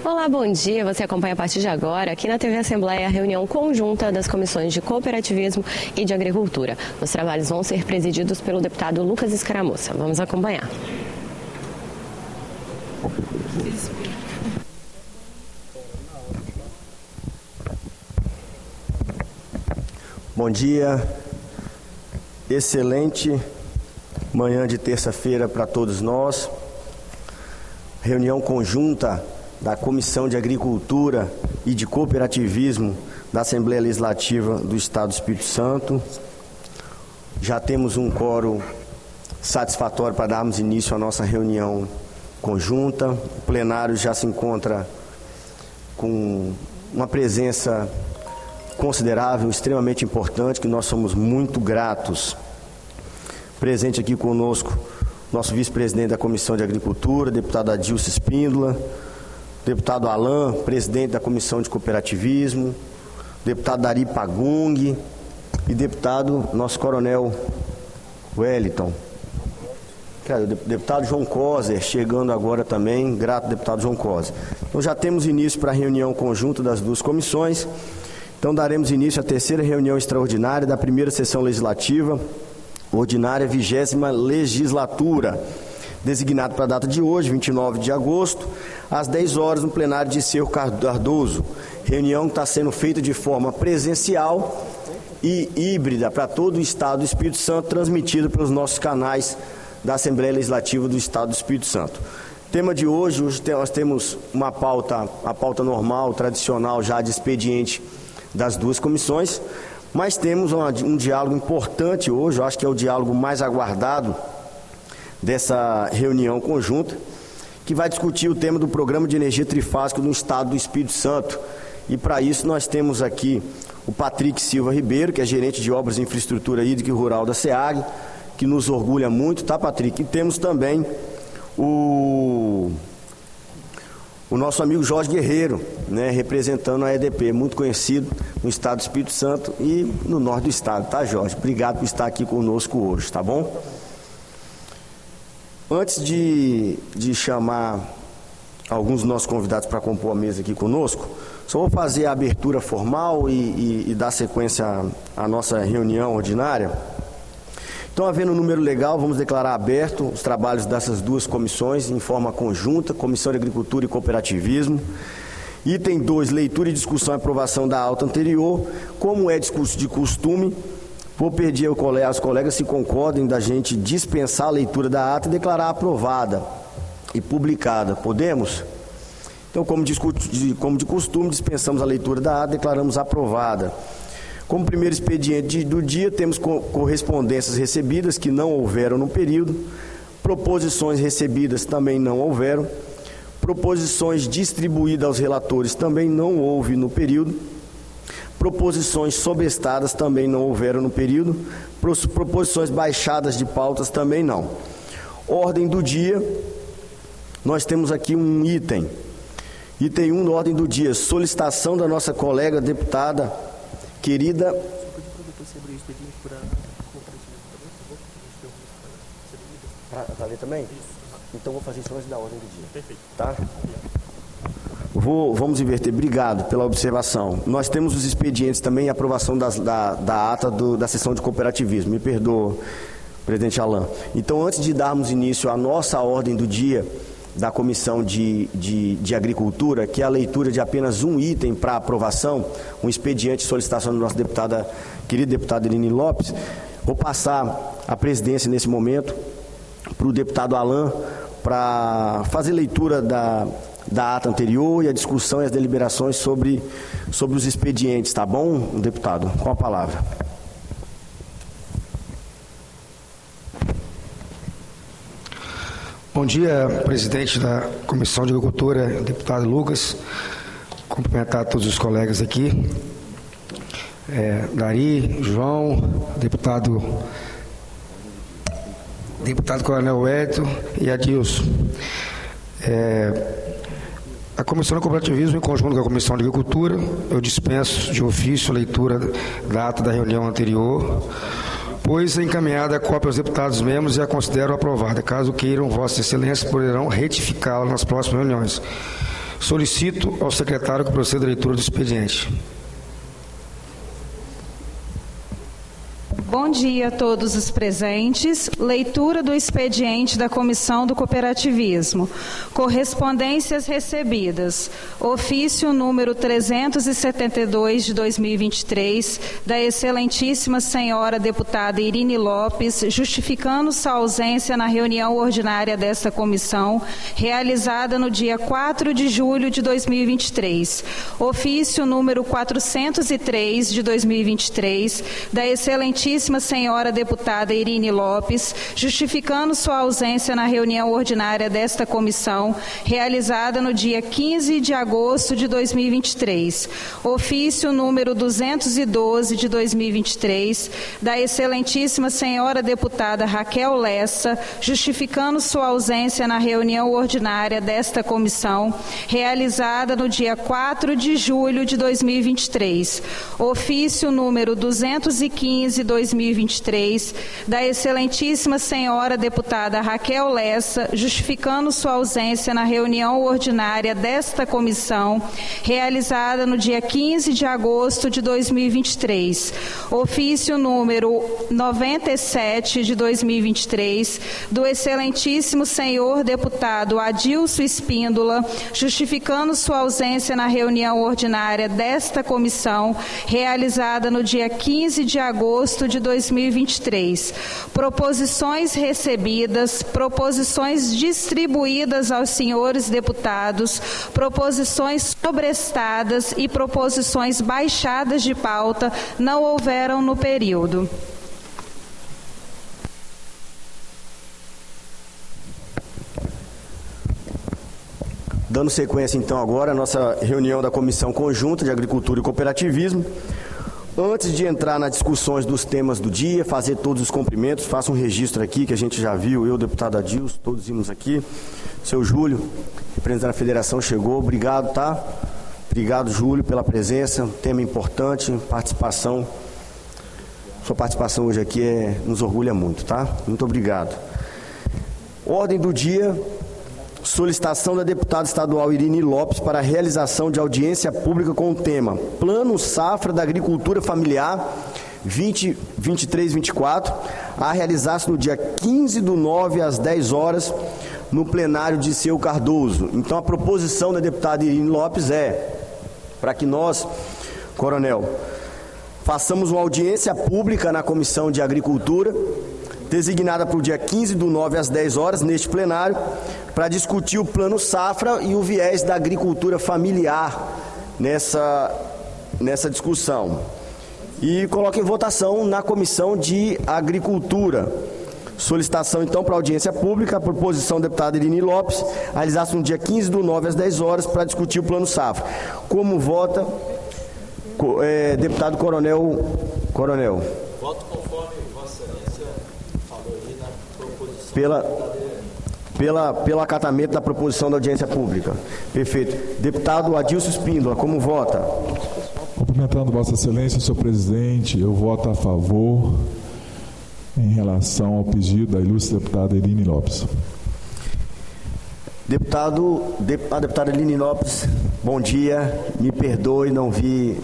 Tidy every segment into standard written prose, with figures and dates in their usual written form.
Olá, bom dia. Você acompanha a partir de agora, aqui na TV Assembleia, a reunião conjunta das comissões de Cooperativismo e de Agricultura. Os trabalhos vão ser presididos pelo deputado Lucas Escaramuça. Vamos acompanhar. Bom dia. Excelente manhã de terça-feira para todos nós. Reunião conjunta da Comissão de Agricultura e de Cooperativismo da Assembleia Legislativa do Estado do Espírito Santo. Já temos um quórum satisfatório para darmos início à nossa reunião conjunta. O plenário já se encontra com uma presença considerável, extremamente importante, que nós somos muito gratos. Presente aqui conosco, nosso vice-presidente da Comissão de Agricultura, deputado Adilson Espíndola, deputado Alain, presidente da Comissão de Cooperativismo, deputado Dari Pagung e deputado nosso coronel Wellington. O deputado João Coser, chegando agora também, grato deputado João Coser. Então já temos início para a reunião conjunta das duas comissões. Então daremos início à terceira reunião extraordinária da primeira sessão legislativa, ordinária 20ª legislatura, designado para a data de hoje, 29 de agosto, às 10 horas, no plenário de Cerro Cardoso. Reunião que está sendo feita de forma presencial e híbrida para todo o Estado do Espírito Santo, transmitida pelos nossos canais da Assembleia Legislativa do Estado do Espírito Santo. Tema de hoje nós temos uma pauta, a pauta normal, tradicional já de expediente das duas comissões, mas temos um diálogo importante hoje, eu acho que é o diálogo mais aguardado dessa reunião conjunta, que vai discutir o tema do Programa de Energia Trifásico no Estado do Espírito Santo. E para isso nós temos aqui o Patrick Silva Ribeiro, que é gerente de Obras e Infraestrutura Hídrica e Rural da SEAG, que nos orgulha muito, tá, Patrick? E temos também o nosso amigo Jorge Guerreiro, né, representando a EDP, muito conhecido no Estado do Espírito Santo e no norte do Estado, tá, Jorge? Obrigado por estar aqui conosco hoje, tá bom? Antes de chamar alguns dos nossos convidados para compor a mesa aqui conosco, só vou fazer a abertura formal e dar sequência à nossa reunião ordinária. Então, havendo um número legal, vamos declarar aberto os trabalhos dessas duas comissões em forma conjunta, Comissão de Agricultura e Cooperativismo. Item 2, leitura e discussão e aprovação da ata anterior. Como é de costume, vou pedir aos colegas se concordem da gente dispensar a leitura da ata e declarar aprovada e publicada. Podemos? Então, como de costume, dispensamos a leitura da ata e declaramos aprovada. Como primeiro expediente do dia, temos correspondências recebidas que não houveram no período, proposições recebidas também não houveram, proposições distribuídas aos relatores também não houve no período, proposições sobrestadas também não houveram no período, proposições baixadas de pautas também não. Ordem do dia, nós temos aqui um item. Item 1 na ordem do dia, solicitação da nossa colega deputada querida. Para ler também? Então vou fazer isso antes da ordem do dia. Perfeito. Tá? Vamos inverter. Obrigado pela observação. Nós temos os expedientes também e aprovação da ata da sessão de cooperativismo. Me perdoa, presidente Alain. Então, antes de darmos início à nossa ordem do dia da Comissão de Agricultura, que é a leitura de apenas um item para aprovação, um expediente de solicitação da nossa querida deputada Eline Lopes, vou passar a presidência nesse momento para o deputado Alain para fazer leitura da ata anterior e a discussão e as deliberações sobre os expedientes, tá bom, deputado? Com a palavra. Bom dia, presidente da Comissão de Agricultura, deputado Lucas. Cumprimentar todos os colegas aqui. Dari, João, deputado Coronel Wellington e Adilson. A Comissão de Cooperativismo, em conjunto com a Comissão de Agricultura, eu dispenso de ofício a leitura da ata da reunião anterior, pois é encaminhada a cópia aos deputados membros e a considero aprovada. Caso queiram, Vossa Excelência poderão retificá-la nas próximas reuniões. Solicito ao secretário que proceda à leitura do expediente. Bom dia a todos os presentes. Leitura do expediente da Comissão do Cooperativismo. Correspondências recebidas. Ofício número 372 de 2023, da excelentíssima senhora deputada Irine Lopes, justificando sua ausência na reunião ordinária desta comissão, realizada no dia 4 de julho de 2023. Ofício número 403 de 2023, da excelentíssima senhora deputada Irine Lopes, justificando sua ausência na reunião ordinária desta comissão, realizada no dia 15 de agosto de 2023. Ofício número 212 de 2023, da excelentíssima senhora deputada Raquel Lessa, justificando sua ausência na reunião ordinária desta comissão, realizada no dia 4 de julho de 2023. Ofício número 215, 2023, da excelentíssima senhora deputada Raquel Lessa, justificando sua ausência na reunião ordinária desta comissão, realizada no dia 15 de agosto de 2023. Ofício número 97 de 2023, do excelentíssimo senhor deputado Adilson Espíndola, justificando sua ausência na reunião ordinária desta comissão, realizada no dia 15 de agosto de 2023. Proposições recebidas, proposições distribuídas aos senhores deputados, proposições sobrestadas e proposições baixadas de pauta não houveram no período. Dando sequência, então, agora à nossa reunião da Comissão Conjunta de Agricultura e Cooperativismo. Antes de entrar nas discussões dos temas do dia, fazer todos os cumprimentos, faço um registro aqui, que a gente já viu, eu, deputado Adilson, todos vimos aqui. Seu Júlio, representante da federação, chegou. Obrigado, tá? Obrigado, Júlio, pela presença. Tema importante, participação. Sua participação hoje aqui nos orgulha muito, tá? Muito obrigado. Ordem do dia. Solicitação da deputada estadual Irine Lopes para a realização de audiência pública com o tema Plano Safra da Agricultura Familiar 2023-24, a realizar-se no dia 15/9 às 10 horas no plenário de Seu Cardoso. Então a proposição da deputada Irine Lopes é para que nós, coronel, façamos uma audiência pública na Comissão de Agricultura, designada para o dia 15/9 às 10 horas, neste plenário, para discutir o Plano Safra e o viés da agricultura familiar nessa discussão. E coloca em votação na Comissão de Agricultura. Solicitação, então, para audiência pública, a proposição da deputada Irine Lopes, realizar-se no dia 15/9 às 10 horas, para discutir o Plano Safra. Como vota, deputado Coronel? Voto conforme Vossa Excelência falou aí na proposição. Pelo acatamento da proposição da audiência pública. Perfeito. Deputado Adilson Espíndola, como vota? Cumprimentando Vossa Excelência, senhor presidente, eu voto a favor em relação ao pedido da ilustre deputada Irine Lopes. A deputada Irine Lopes, bom dia. Me perdoe, não te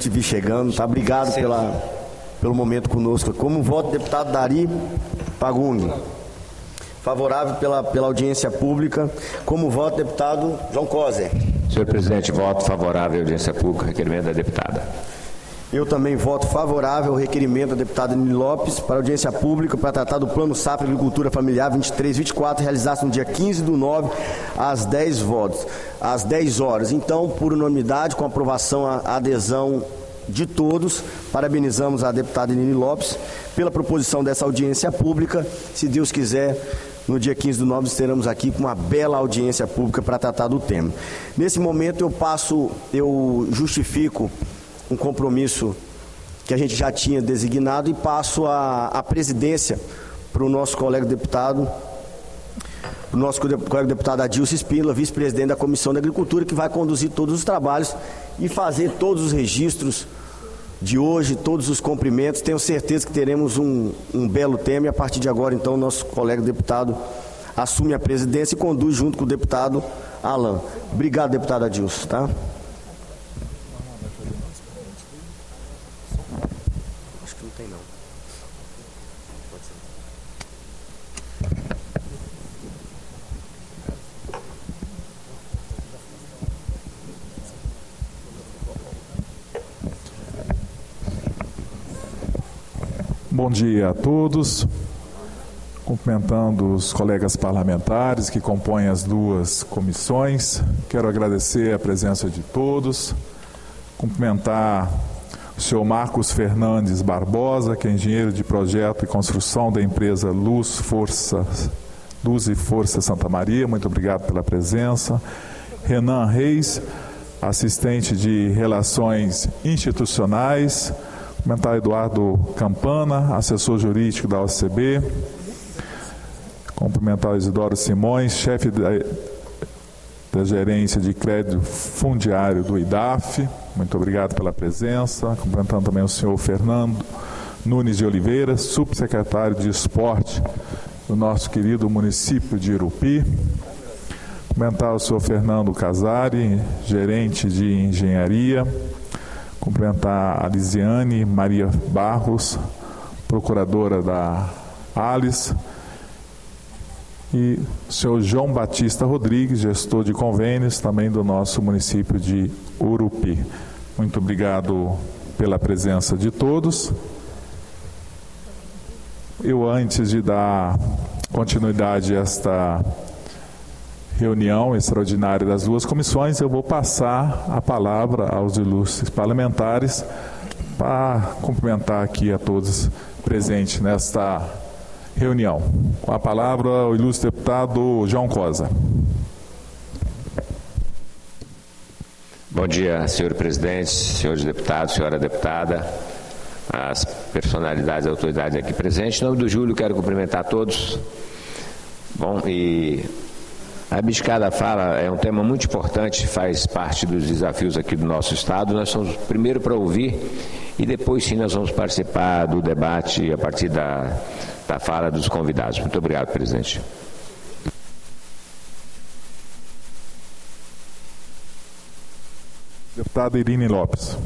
vi chegando, tá? Obrigado pelo momento conosco. Como voto, deputado Dari Paguni. Favorável pela audiência pública. Como voto, deputado João Coser. Senhor presidente, voto favorável à audiência pública, requerimento da deputada. Eu também voto favorável ao requerimento da deputada Irine Lopes para audiência pública para tratar do Plano Safra Agricultura Familiar 23-24, realizar-se no dia 15/9 às 10 horas. Então, por unanimidade, com aprovação, a adesão de todos, parabenizamos a deputada Irine Lopes pela proposição dessa audiência pública. Se Deus quiser, no dia 15/9 estaremos aqui com uma bela audiência pública para tratar do tema. Nesse momento eu justifico um compromisso que a gente já tinha designado e passo a presidência para o nosso colega deputado, Adilson Espíndola, vice-presidente da Comissão da Agricultura, que vai conduzir todos os trabalhos e fazer todos os registros de hoje, todos os cumprimentos. Tenho certeza que teremos um belo tema e a partir de agora, então, o nosso colega deputado assume a presidência e conduz junto com o deputado Alain. Obrigado, deputado Adilson, tá? Acho que não tem, não. Pode ser. Bom dia a todos. Cumprimentando os colegas parlamentares que compõem as duas comissões. Quero agradecer a presença de todos. Cumprimentar o senhor Marcos Fernandes Barbosa, que é engenheiro de projeto e construção da empresa Luz e Força Santa Maria. Muito obrigado pela presença. Renan Reis, assistente de Relações Institucionais. Cumprimentar Eduardo Campana, assessor jurídico da OCB. Cumprimentar o Isidoro Simões, chefe da gerência de crédito fundiário do IDAF. Muito obrigado pela presença. Cumprimentando também o senhor Fernando Nunes de Oliveira, subsecretário de Esporte do nosso querido município de Irupi. Cumprimentar o senhor Fernando Casari, gerente de engenharia. Cumprimentar a Lisiane Maria Barros, procuradora da ALIS. E o senhor João Batista Rodrigues, gestor de convênios, também do nosso município de Urupi. Muito obrigado pela presença de todos. Eu, antes de dar continuidade a esta reunião extraordinária das duas comissões, eu vou passar a palavra aos ilustres parlamentares para cumprimentar aqui a todos presentes nesta reunião. Com a palavra, o ilustre deputado João Cosa. Bom dia, senhor presidente, senhores deputados, senhora deputada, as personalidades e autoridades aqui presentes. Em nome do Júlio, quero cumprimentar todos. Bom, e a Abiscada Fala é um tema muito importante, faz parte dos desafios aqui do nosso Estado. Nós somos primeiro para ouvir e depois sim nós vamos participar do debate a partir da fala dos convidados. Muito obrigado, presidente. Deputada Irine Lopes.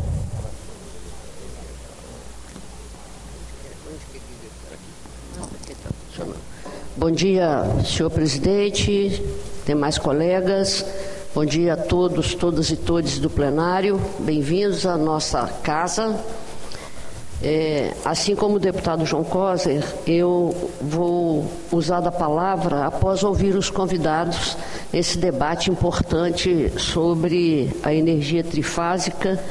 Bom dia, senhor presidente, demais colegas. Bom dia a todos, todas e todos do plenário. Bem-vindos à nossa casa. Assim como o deputado João Coser, eu vou usar da palavra após ouvir os convidados nesse debate importante sobre a energia trifásica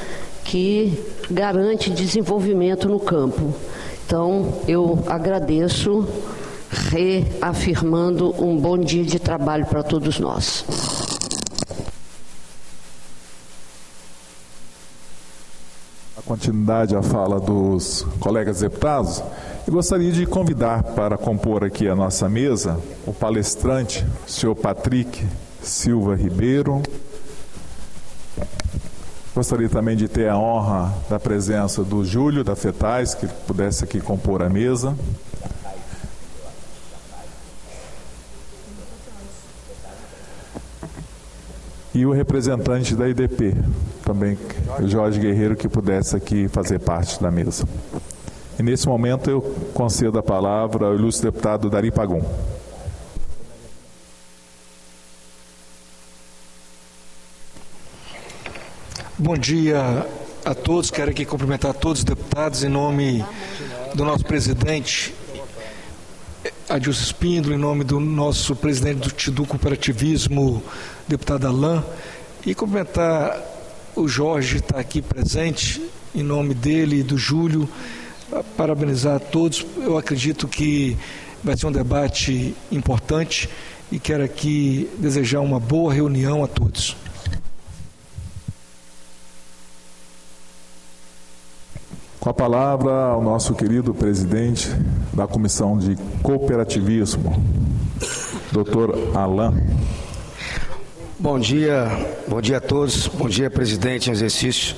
que garante desenvolvimento no campo. Então, eu agradeço, reafirmando um bom dia de trabalho para todos nós. Continuidade à fala dos colegas deputados, eu gostaria de convidar para compor aqui a nossa mesa o palestrante, o senhor Patrick Silva Ribeiro. Gostaria também de ter a honra da presença do Júlio da FETAIS, que pudesse aqui compor a mesa. E o representante da IDP, também, o Jorge Guerreiro, que pudesse aqui fazer parte da mesa. E nesse momento eu concedo a palavra ao ilustre deputado Dari Pagum. Bom dia a todos, quero aqui cumprimentar todos os deputados em nome do nosso presidente Adilson Espíndola, em nome do nosso presidente do cooperativismo, deputado Alain, e cumprimentar o Jorge, está aqui presente, em nome dele e do Júlio, parabenizar a todos. Eu acredito que vai ser um debate importante e quero aqui desejar uma boa reunião a todos. Com a palavra ao nosso querido presidente da Comissão de Cooperativismo, doutor Alain. Bom dia a todos, bom dia, presidente em exercício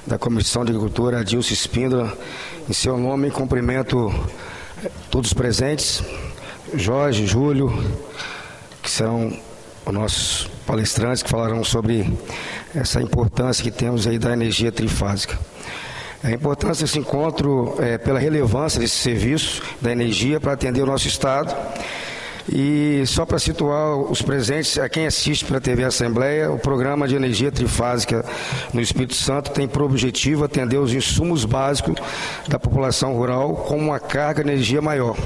da Comissão de Agricultura, Adilson Espíndola. Em seu nome, cumprimento todos os presentes, Jorge, Júlio, que serão os nossos palestrantes, que falarão sobre essa importância que temos aí da energia trifásica. A importância desse encontro é pela relevância desse serviço da energia para atender o nosso Estado. E só para situar os presentes, a quem assiste pela TV Assembleia, o programa de energia trifásica no Espírito Santo tem por objetivo atender os insumos básicos da população rural com uma carga de energia maior,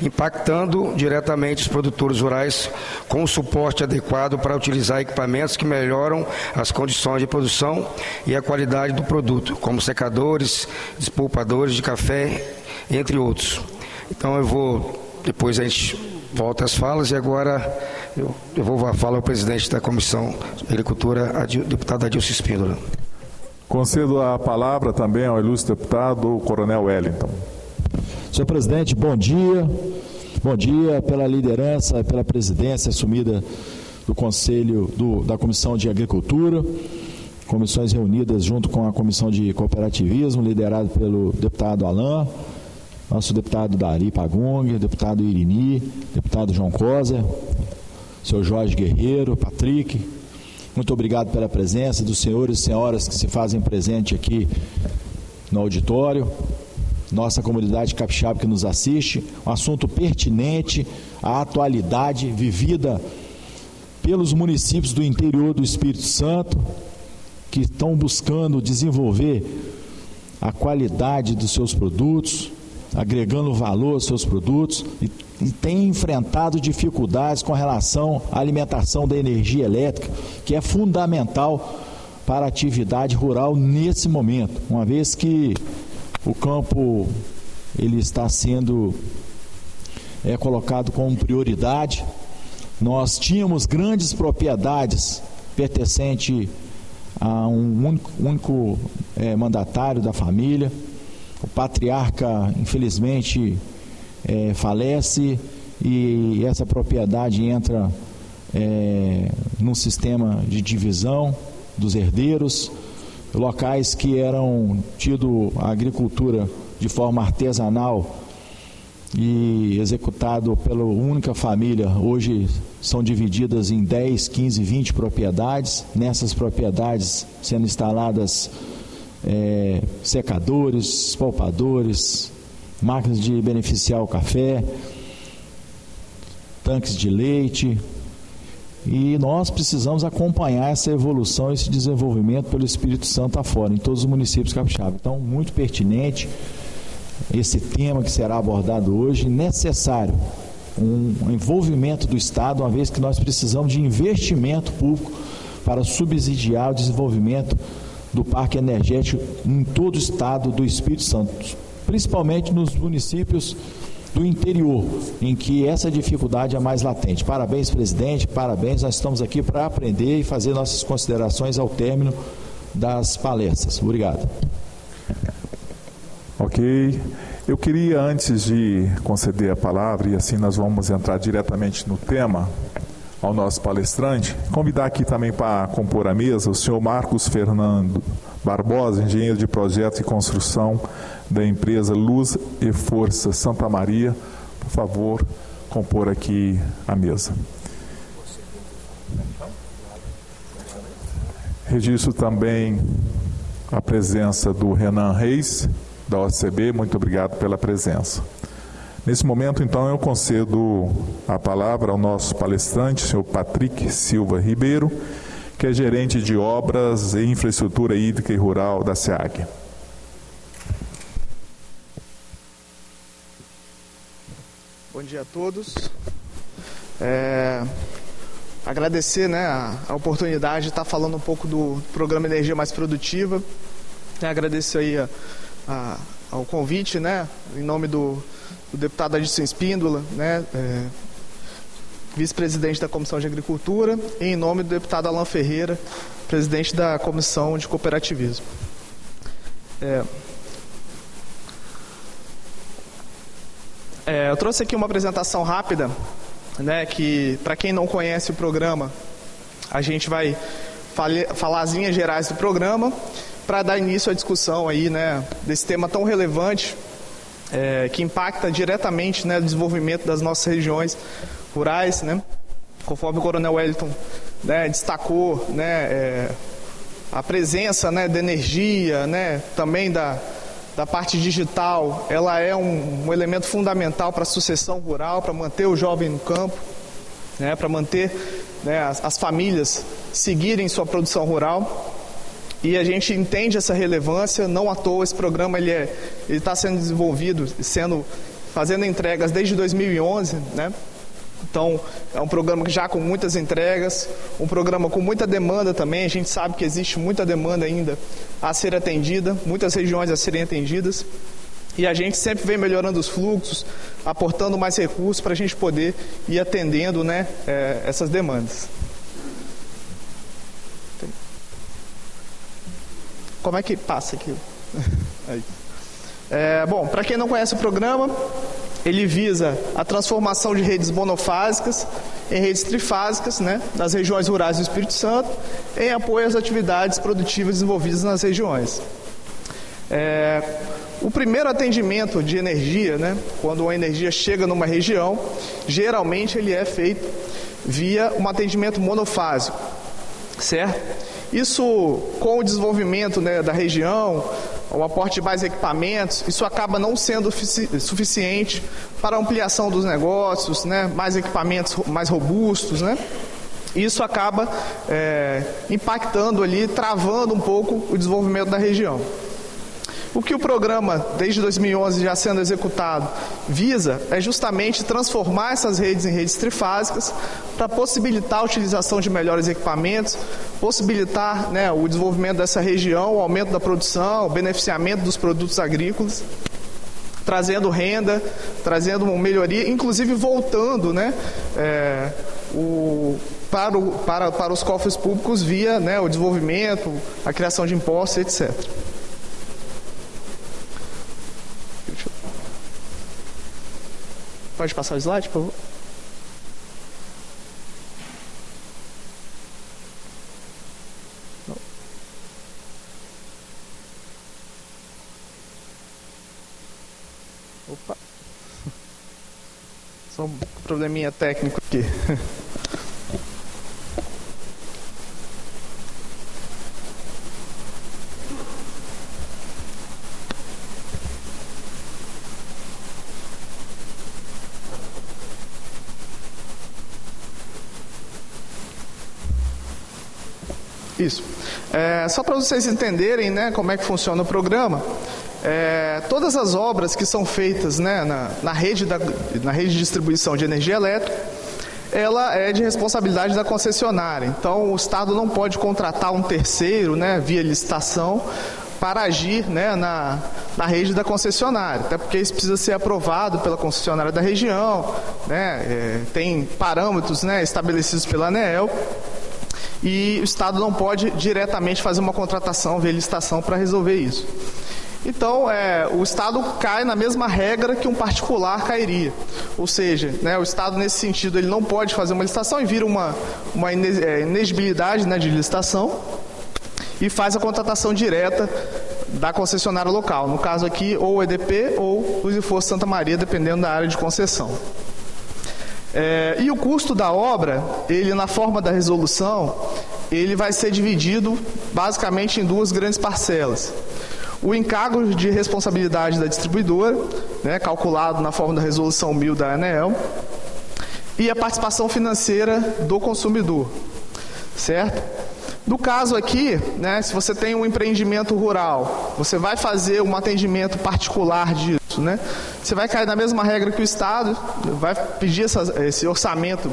impactando diretamente os produtores rurais com um suporte adequado para utilizar equipamentos que melhoram as condições de produção e a qualidade do produto, como secadores, despulpadores de café, entre outros. Então depois a gente volta às falas e agora eu vou falar ao presidente da Comissão de Agricultura, deputado Adilson Espíndola. Concedo a palavra também ao ilustre deputado Coronel Wellington. Senhor presidente, bom dia. Bom dia pela liderança, pela presidência assumida do Conselho da Comissão de Agricultura, comissões reunidas junto com a Comissão de Cooperativismo, liderado pelo deputado Alain, nosso deputado Dari Pagung, deputado Irini, deputado João Coser, senhor Jorge Guerreiro, Patrick. Muito obrigado pela presença dos senhores e senhoras que se fazem presente aqui no auditório, nossa comunidade capixaba que nos assiste, um assunto pertinente à atualidade vivida pelos municípios do interior do Espírito Santo, que estão buscando desenvolver a qualidade dos seus produtos, agregando valor aos seus produtos e tem enfrentado dificuldades com relação à alimentação da energia elétrica, que é fundamental para a atividade rural nesse momento, uma vez que o campo ele está sendo colocado como prioridade. Nós tínhamos grandes propriedades pertencentes a um único mandatário da família. O patriarca, infelizmente, falece e essa propriedade entra num sistema de divisão dos herdeiros, locais que eram tido a agricultura de forma artesanal e executado pela única família, hoje são divididas em 10, 15, 20 propriedades. Nessas propriedades sendo instaladas secadores, polpadores, máquinas de beneficiar o café, tanques de leite, e nós precisamos acompanhar essa evolução, esse desenvolvimento pelo Espírito Santo afora, em todos os municípios capixabas. Então, muito pertinente esse tema que será abordado hoje, necessário um envolvimento do Estado, uma vez que nós precisamos de investimento público para subsidiar o desenvolvimento do parque energético em todo o estado do Espírito Santo, principalmente nos municípios do interior, em que essa dificuldade é mais latente. Parabéns, presidente, parabéns, nós estamos aqui para aprender e fazer nossas considerações ao término das palestras. Obrigado. Ok. Eu queria, antes de conceder a palavra, e assim nós vamos entrar diretamente no tema, ao nosso palestrante, convidar aqui também para compor a mesa o senhor Marcos Fernando Barbosa, engenheiro de projetos e construção da empresa Luz e Força Santa Maria. Por favor, compor aqui a mesa. Registro também a presença do Renan Reis, da OCB. Muito obrigado pela presença. Nesse momento, então, eu concedo a palavra ao nosso palestrante, o senhor Patrick Silva Ribeiro, que é gerente de obras e infraestrutura hídrica e rural da SEAG. Bom dia a todos. Agradecer, a oportunidade de estar falando um pouco do programa Energia Mais Produtiva. Agradecer aí ao convite, em nome do deputado Adilson Espíndola, vice-presidente da Comissão de Agricultura, e em nome do deputado Alain Ferreira, presidente da Comissão de Cooperativismo. Eu trouxe aqui uma apresentação rápida, que, para quem não conhece o programa, a gente vai falar as linhas gerais do programa, para dar início à discussão aí, desse tema tão relevante, que impacta diretamente, o desenvolvimento das nossas regiões rurais, conforme o Coronel Wellington, né, destacou, né, a presença, né, da energia, né, também da parte digital, ela é um elemento fundamental para a sucessão rural, para manter o jovem no campo, né, para manter, né, as famílias seguirem sua produção rural. E a gente entende essa relevância, não à toa esse programa ele está sendo desenvolvido, fazendo entregas desde 2011, né? Então, é um programa que já com muitas entregas, um programa com muita demanda também. A gente sabe que existe muita demanda ainda a ser atendida, muitas regiões a serem atendidas. E a gente sempre vem melhorando os fluxos, aportando mais recursos para a gente poder ir atendendo, né, essas demandas. Como é que passa aqui? Bom, para quem não conhece o programa, ele visa a transformação de redes monofásicas em redes trifásicas, né, nas regiões rurais do Espírito Santo, em apoio às atividades produtivas desenvolvidas nas regiões. O primeiro atendimento de energia, né, quando a energia chega numa região, geralmente ele é feito via um atendimento monofásico, certo? Isso, com o desenvolvimento, né, da região, o aporte de mais equipamentos, isso acaba não sendo suficiente para a ampliação dos negócios, né, mais equipamentos mais robustos, né? Isso acaba impactando ali, travando um pouco o desenvolvimento da região. O que o programa, desde 2011 já sendo executado, visa é justamente transformar essas redes em redes trifásicas para possibilitar a utilização de melhores equipamentos, possibilitar, né, o desenvolvimento dessa região, o aumento da produção, o beneficiamento dos produtos agrícolas, trazendo renda, trazendo uma melhoria, inclusive voltando, né, para os cofres públicos via, né, o desenvolvimento, a criação de impostos, etc. Pode passar o slide, por favor? Não. Opa. Só um probleminha técnico aqui. Isso. Só para vocês entenderem, né, como é que funciona o programa, todas as obras que são feitas, né, na rede de distribuição de energia elétrica, ela é de responsabilidade da concessionária. Então, o Estado não pode contratar um terceiro, né, via licitação, para agir, né, na rede da concessionária, até porque isso precisa ser aprovado pela concessionária da região, né, tem parâmetros, né, estabelecidos pela ANEEL. E o Estado não pode diretamente fazer uma contratação via licitação para resolver isso. Então, o Estado cai na mesma regra que um particular cairia. Ou seja, né, o Estado, nesse sentido, ele não pode fazer uma licitação e vira uma inexigibilidade, né, de licitação e faz a contratação direta da concessionária local. No caso aqui, ou o EDP ou o Esforço Santa Maria, dependendo da área de concessão. E o custo da obra, ele na forma da resolução, ele vai ser dividido basicamente em duas grandes parcelas. O encargo de responsabilidade da distribuidora, né, calculado na forma da resolução 1000 da ANEEL, e a participação financeira do consumidor, certo? No caso aqui, né, se você tem um empreendimento rural, você vai fazer um atendimento particular disso, né? Você vai cair na mesma regra que o Estado, vai pedir esse orçamento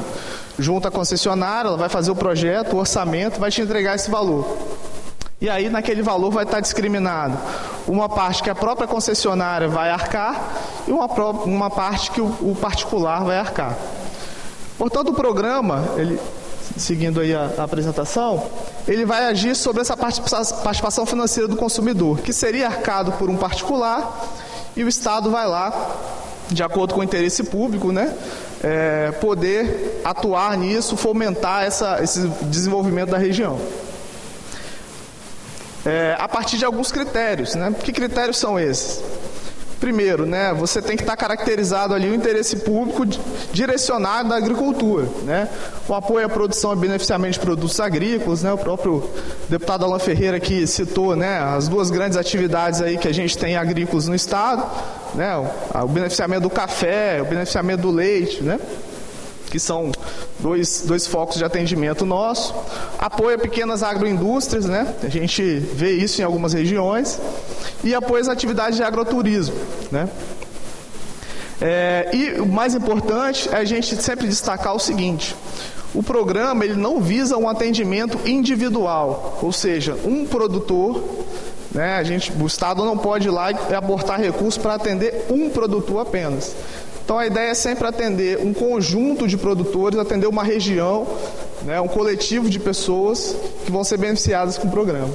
junto à concessionária, ela vai fazer o projeto, o orçamento, vai te entregar esse valor. E aí, naquele valor vai estar discriminado uma parte que a própria concessionária vai arcar e uma parte que o particular vai arcar. Portanto, o programa, seguindo aí a apresentação, ele vai agir sobre essa participação financeira do consumidor, que seria arcado por um particular, e o Estado vai lá, de acordo com o interesse público, né, poder atuar nisso, fomentar esse desenvolvimento da região. A partir de alguns critérios, né? Que critérios são esses? Primeiro, né, você tem que estar caracterizado ali o interesse público direcionado da agricultura, né? O apoio à produção e beneficiamento de produtos agrícolas, né? O próprio deputado Alan Ferreira aqui citou, né, as duas grandes atividades aí que a gente tem agrícolas no estado, né? O beneficiamento do café, o beneficiamento do leite, né? Que são dois focos de atendimento nosso. Apoio a pequenas agroindústrias, né? A gente vê isso em algumas regiões. E apoio às atividades de agroturismo, né? E o mais importante é a gente sempre destacar o seguinte: o programa ele não visa um atendimento individual, ou seja, um produtor, né? O Estado não pode ir lá e aportar recursos para atender um produtor apenas. Então a ideia é sempre atender um conjunto de produtores, atender uma região, né, um coletivo de pessoas que vão ser beneficiadas com o programa.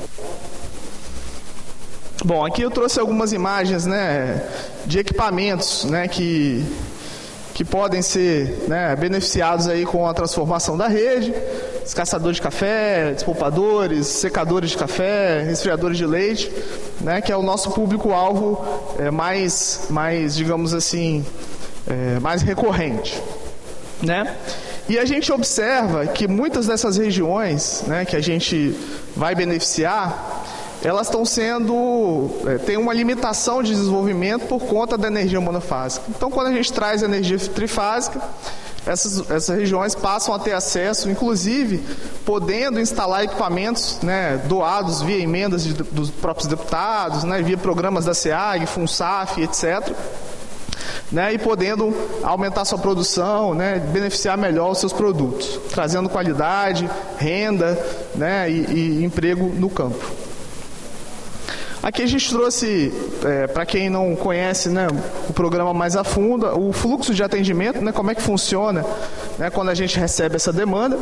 Bom, aqui eu trouxe algumas imagens, né, de equipamentos, né, que podem ser, né, beneficiados aí com a transformação da rede: descassadores de café, despolpadores, secadores de café, resfriadores de leite, né, que é o nosso público-alvo mais, digamos assim, mais recorrente, né? E a gente observa que muitas dessas regiões, né, que a gente vai beneficiar, elas estão tem uma limitação de desenvolvimento por conta da energia monofásica. Então, quando a gente traz energia trifásica, essas regiões passam a ter acesso, inclusive podendo instalar equipamentos, né, doados via emendas dos próprios deputados, né, via programas da SEAG, FUNSAF, etc., né, e podendo aumentar sua produção, né, beneficiar melhor os seus produtos, trazendo qualidade, renda, né, e emprego no campo. Aqui a gente trouxe, para quem não conhece, né, o programa mais a fundo, o fluxo de atendimento, né, como é que funciona, né, quando a gente recebe essa demanda.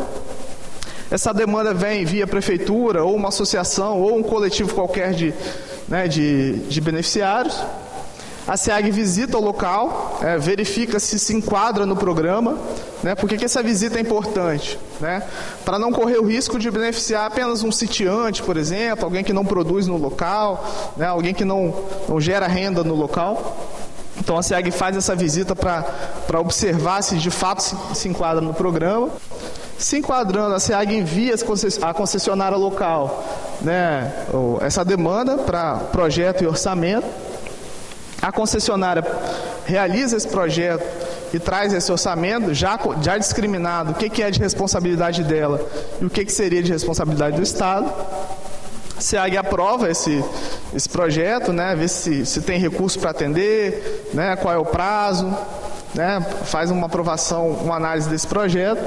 Essa demanda vem via prefeitura, ou uma associação, ou um coletivo qualquer de beneficiários. A SEAG visita o local, verifica se enquadra no programa, né? Por que essa visita é importante? Né? Para não correr o risco de beneficiar apenas um sitiante, por exemplo, alguém que não produz no local, né? Alguém que não gera renda no local. Então a SEAG faz essa visita para observar se de fato se enquadra no programa. Se enquadrando, a SEAG envia à concessionária local, né, essa demanda para projeto e orçamento. A concessionária realiza esse projeto e traz esse orçamento já discriminado o que é de responsabilidade dela e o que seria de responsabilidade do Estado. A SEAG aprova esse projeto, né, vê se tem recurso para atender, né, qual é o prazo, né, faz uma aprovação, uma análise desse projeto.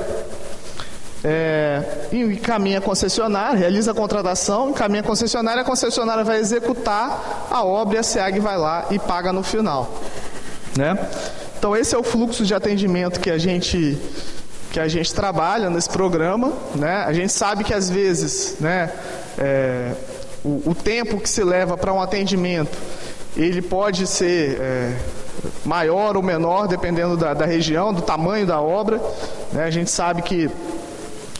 E encaminha a concessionária, realiza a contratação, encaminha a concessionária vai executar a obra e a SEAG vai lá e paga no final, né? Então esse é o fluxo de atendimento que a gente trabalha nesse programa, né? A gente sabe que às vezes, né, o tempo que se leva para um atendimento, ele pode ser maior ou menor, dependendo da região, do tamanho da obra, né? A gente sabe que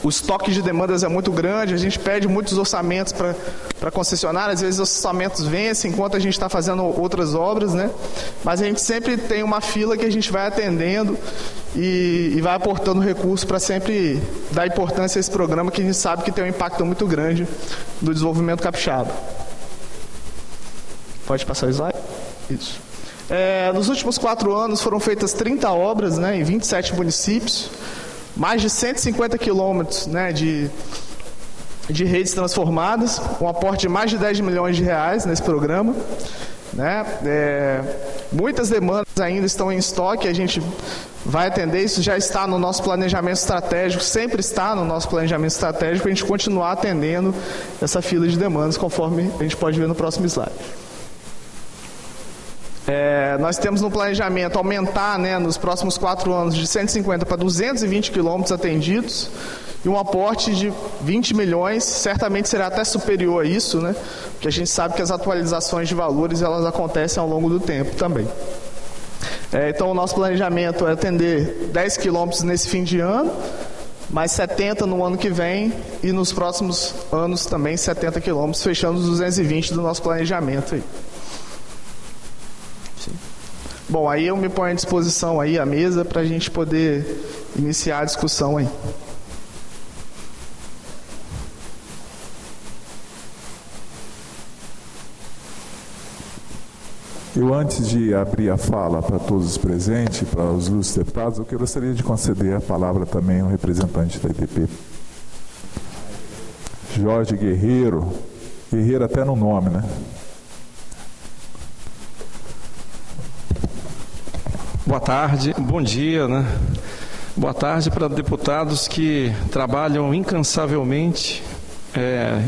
o estoque de demandas é muito grande, a gente pede muitos orçamentos para concessionária, às vezes os orçamentos vencem enquanto a gente está fazendo outras obras, né? Mas a gente sempre tem uma fila que a gente vai atendendo e vai aportando recursos para sempre dar importância a esse programa, que a gente sabe que tem um impacto muito grande no desenvolvimento capixaba. Pode passar o slide? Isso. Nos últimos 4 anos foram feitas 30 obras, né, em 27 municípios, mais de 150 quilômetros, né, de redes transformadas, um aporte de mais de 10 milhões de reais nesse programa, né? Muitas demandas ainda estão em estoque, a gente vai atender, isso já está no nosso planejamento estratégico, sempre está no nosso planejamento estratégico, a gente continuar atendendo essa fila de demandas, conforme a gente pode ver no próximo slide. Nós temos no planejamento aumentar, né, nos próximos 4 anos de 150 para 220 quilômetros atendidos e um aporte de 20 milhões, certamente será até superior a isso, né, porque a gente sabe que as atualizações de valores elas acontecem ao longo do tempo também. Então o nosso planejamento é atender 10 quilômetros nesse fim de ano, mais 70 no ano que vem e nos próximos anos também 70 quilômetros, fechando os 220 do nosso planejamento aí. Sim. Bom, aí eu me ponho à disposição aí, à mesa, para a gente poder iniciar a discussão aí. Eu, antes de abrir a fala para todos os presentes, para os ilustres deputados, eu gostaria de conceder a palavra também ao representante da EDP. Jorge Guerreiro. Guerreiro até no nome, né? Boa tarde, bom dia, né? Boa tarde para deputados que trabalham incansavelmente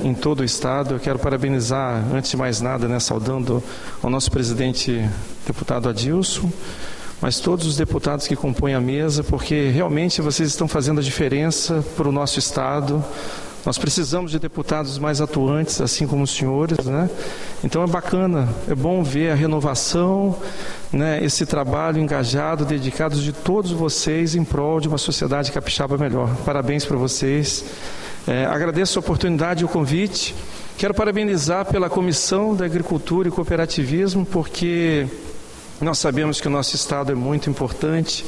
em todo o Estado. Eu quero parabenizar, antes de mais nada, né, saudando ao nosso presidente, deputado Adilson, mas todos os deputados que compõem a mesa, porque realmente vocês estão fazendo a diferença para o nosso Estado. Nós precisamos de deputados mais atuantes, assim como os senhores, né? Então é bacana, é bom ver a renovação, né, esse trabalho engajado, dedicado de todos vocês em prol de uma sociedade capixaba melhor. Parabéns para vocês. Agradeço a oportunidade e o convite. Quero parabenizar pela Comissão da Agricultura e Cooperativismo, porque nós sabemos que o nosso Estado é muito importante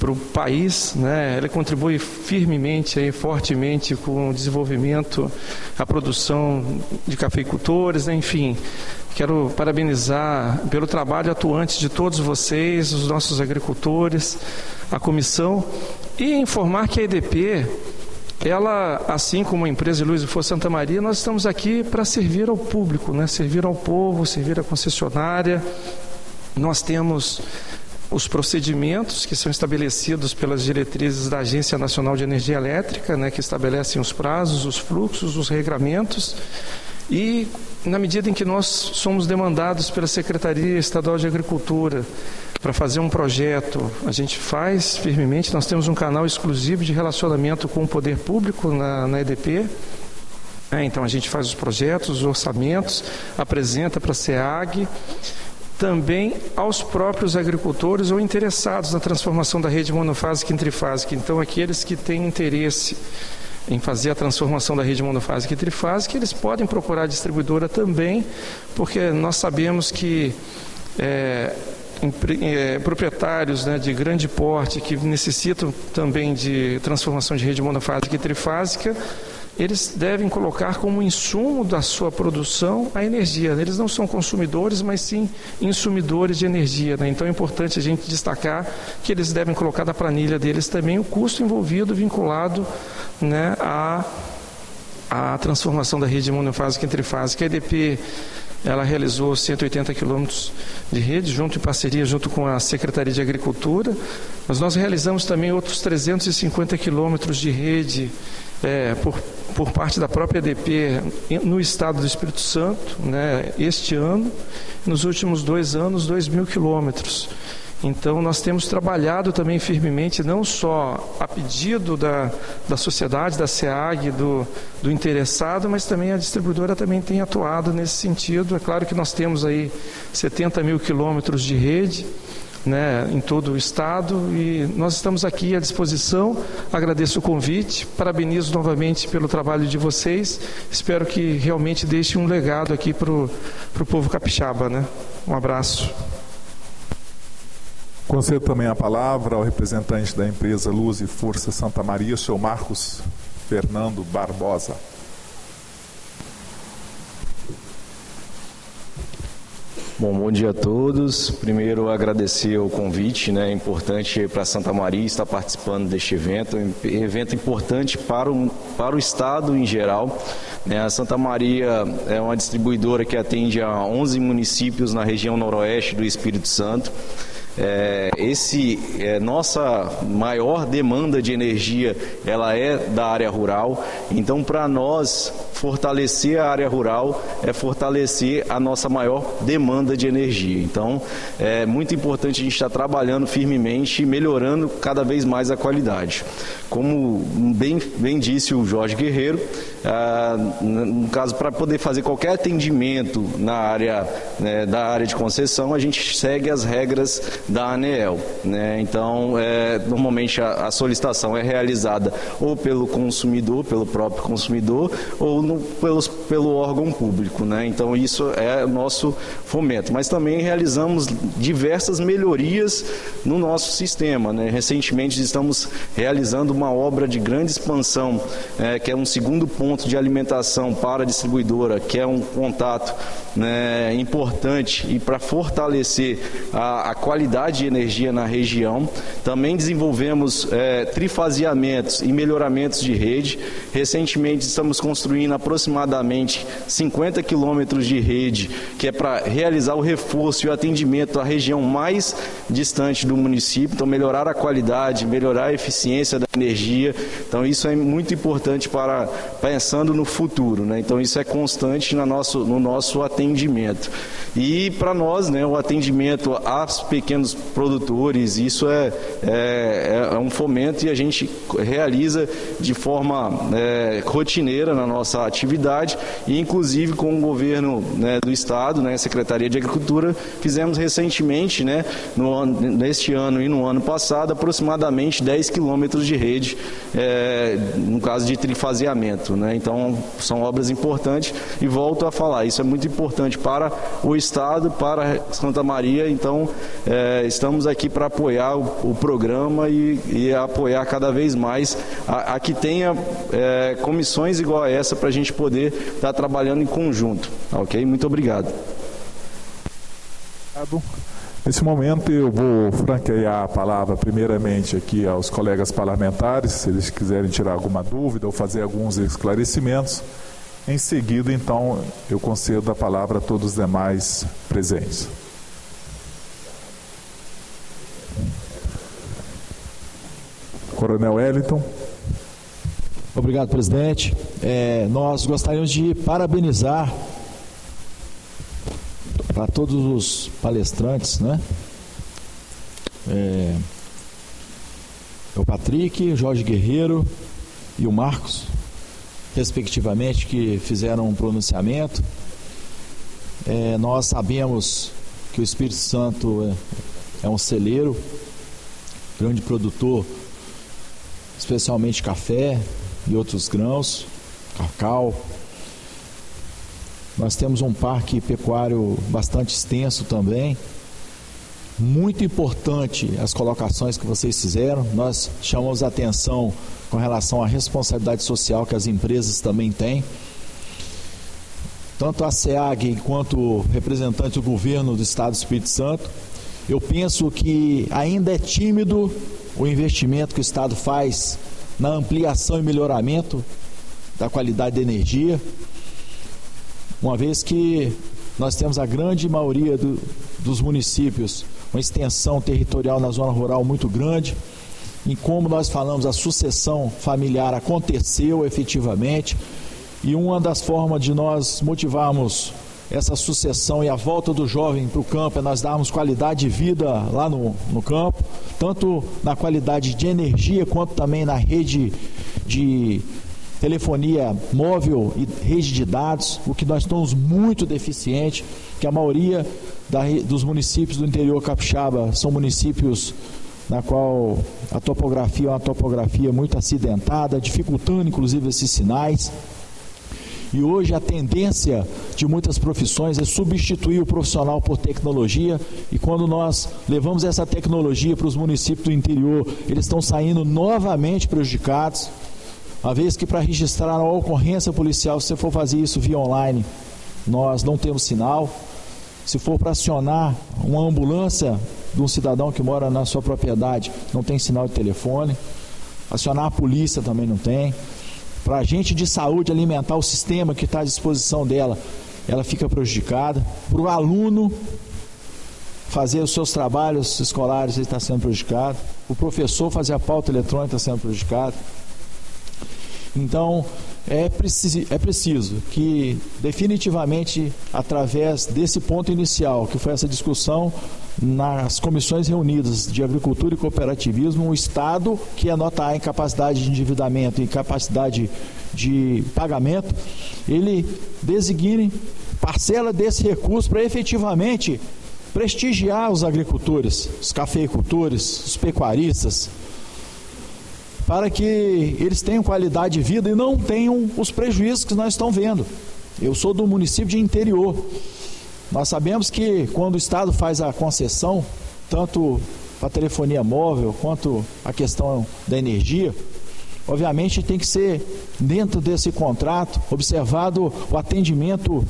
para o país, né? Ele contribui firmemente, fortemente com o desenvolvimento, a produção de cafeicultores, né? Enfim, quero parabenizar pelo trabalho atuante de todos vocês, os nossos agricultores, a comissão, e informar que a EDP, ela, assim como a empresa de Luz e Fogo Santa Maria, nós estamos aqui para servir ao público, né? Servir ao povo, servir à concessionária. Nós temos os procedimentos que são estabelecidos pelas diretrizes da Agência Nacional de Energia Elétrica, né, que estabelecem os prazos, os fluxos, os regramentos, e na medida em que nós somos demandados pela Secretaria Estadual de Agricultura para fazer um projeto, a gente faz firmemente. Nós temos um canal exclusivo de relacionamento com o poder público na EDP. Então a gente faz os projetos, os orçamentos, apresenta para a SEAG, também aos próprios agricultores ou interessados na transformação da rede monofásica e trifásica. Então aqueles que têm interesse em fazer a transformação da rede monofásica e trifásica, eles podem procurar a distribuidora também, porque nós sabemos que proprietários, né, de grande porte que necessitam também de transformação de rede monofásica e trifásica, eles devem colocar como insumo da sua produção a energia. Eles não são consumidores, mas sim insumidores de energia, né? Então é importante a gente destacar que eles devem colocar da planilha deles também o custo envolvido, vinculado, né, à transformação da rede monofásica e trifásica. A EDP, ela realizou 180 quilômetros de rede, em parceria junto com a Secretaria de Agricultura, mas nós realizamos também outros 350 quilômetros de rede por parte da própria EDP no estado do Espírito Santo, né, este ano. Nos últimos 2 anos, 2.000 quilômetros. Então, nós temos trabalhado também firmemente, não só a pedido da sociedade, da SEAG, do interessado, mas também a distribuidora também tem atuado nesse sentido. É claro que nós temos aí 70.000 quilômetros de rede, né, em todo o estado, e nós estamos aqui à disposição. Agradeço o convite, parabenizo novamente pelo trabalho de vocês, espero que realmente deixe um legado aqui para o povo capixaba, né? Um abraço. Concedo também a palavra ao representante da empresa Luz e Força Santa Maria, o senhor Marcos Fernando Barbosa. Bom dia a todos. Primeiro, agradecer o convite, né? É importante para Santa Maria estar participando deste evento, um evento importante para o Estado em geral. A Santa Maria é uma distribuidora que atende a 11 municípios na região noroeste do Espírito Santo. Nossa maior demanda de energia, ela é da área rural. Então, para nós, fortalecer a área rural é fortalecer a nossa maior demanda de energia. Então, é muito importante a gente estar trabalhando firmemente e melhorando cada vez mais a qualidade. como bem disse o Jorge Guerreiro, no caso, para poder fazer qualquer atendimento na área, né, da área de concessão, a gente segue as regras da ANEEL, né? Então, normalmente a solicitação é realizada ou pelo consumidor, pelo próprio consumidor, ou pelo órgão público, né? Então, isso é o nosso fomento. Mas também realizamos diversas melhorias no nosso sistema, né? Recentemente estamos realizando uma obra de grande expansão, que é um segundo ponto de alimentação para a distribuidora, que é um contato, né, importante e para fortalecer a qualidade de energia na região. Também desenvolvemos trifaseamentos e melhoramentos de rede. Recentemente estamos construindo aproximadamente 50 quilômetros de rede, que é para realizar o reforço e o atendimento à região mais distante do município, então melhorar a qualidade, melhorar a eficiência da energia. Então isso é muito importante para pensando no futuro, né? Então isso é constante no nosso atendimento. E para nós, né, o atendimento aos pequenos produtores, isso é um fomento, e a gente realiza de forma rotineira na nossa atividade, e inclusive com o governo, né, do Estado, né, a Secretaria de Agricultura, fizemos recentemente, né, neste ano e no ano passado, aproximadamente 10 quilômetros de rede, no caso de trifaseamento, né? Então são obras importantes, e volto a falar, isso é muito importante para o Estado, para Santa Maria. Então estamos aqui para apoiar o programa e apoiar cada vez mais a que tenha comissões igual a essa, para a gente poder estar trabalhando em conjunto, ok? Muito obrigado. Nesse momento eu vou franquear a palavra primeiramente aqui aos colegas parlamentares, se eles quiserem tirar alguma dúvida ou fazer alguns esclarecimentos. Em seguida, então, eu concedo a palavra a todos os demais presentes. Coronel Wellington. Obrigado, presidente. Nós gostaríamos de parabenizar para todos os palestrantes, né? O Patrick, o Jorge Guerreiro e o Marcos, respectivamente, que fizeram um pronunciamento. Nós sabemos que o Espírito Santo é um celeiro, grande produtor, especialmente café e outros grãos, cacau. Nós temos um parque pecuário bastante extenso também. Muito importante as colocações que vocês fizeram. Nós chamamos a atenção com relação à responsabilidade social que as empresas também têm. Tanto a SEAG quanto o representante do governo do Estado do Espírito Santo. Eu penso que ainda é tímido o investimento que o Estado faz na ampliação e melhoramento da qualidade da energia, uma vez que nós temos a grande maioria dos municípios, uma extensão territorial na zona rural muito grande, e como nós falamos, a sucessão familiar aconteceu efetivamente, e uma das formas de nós motivarmos essa sucessão e a volta do jovem para o campo é nós darmos qualidade de vida lá no campo, tanto na qualidade de energia quanto também na rede de telefonia móvel e rede de dados, o que nós estamos muito deficientes, que a maioria dos municípios do interior capixaba são municípios na qual a topografia é uma topografia muito acidentada, dificultando inclusive esses sinais. E hoje a tendência de muitas profissões é substituir o profissional por tecnologia, e quando nós levamos essa tecnologia para os municípios do interior, eles estão saindo novamente prejudicados, uma vez que para registrar uma ocorrência policial, se você for fazer isso via online, nós não temos sinal. Se for para acionar uma ambulância de um cidadão que mora na sua propriedade, não tem sinal de telefone. Acionar a polícia também não tem. Para a agente de saúde alimentar o sistema que está à disposição dela, ela fica prejudicada. Para o aluno fazer os seus trabalhos escolares, ele está sendo prejudicado. O professor fazer a pauta eletrônica está sendo prejudicado. Então, é preciso que definitivamente, através desse ponto inicial, que foi essa discussão nas comissões reunidas de agricultura e cooperativismo, o Estado, que é nota A em capacidade de endividamento e capacidade de pagamento, ele designe parcela desse recurso para efetivamente prestigiar os agricultores, os cafeicultores, os pecuaristas, para que eles tenham qualidade de vida e não tenham os prejuízos que nós estamos vendo. Eu sou do município de interior. Nós sabemos que quando o Estado faz a concessão, tanto para a telefonia móvel quanto a questão da energia, obviamente tem que ser dentro desse contrato, observado o atendimento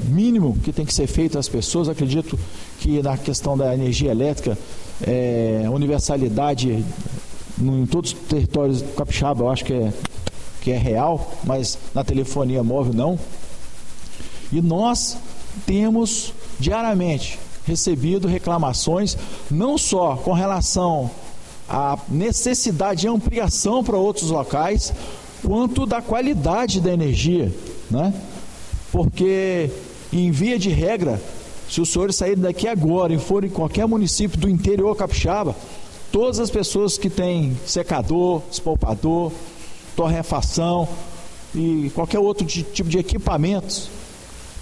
mínimo que tem que ser feito às pessoas. Acredito que na questão da energia elétrica, universalidade em todos os territórios do Capixaba, eu acho que é real, mas na telefonia móvel não. E nós temos diariamente recebido reclamações, não só com relação à necessidade de ampliação para outros locais, quanto da qualidade da energia, né? Porque, em via de regra, se os senhores saírem daqui agora e forem em qualquer município do interior capixaba, todas as pessoas que têm secador, espolpador, torrefação e qualquer outro tipo de equipamentos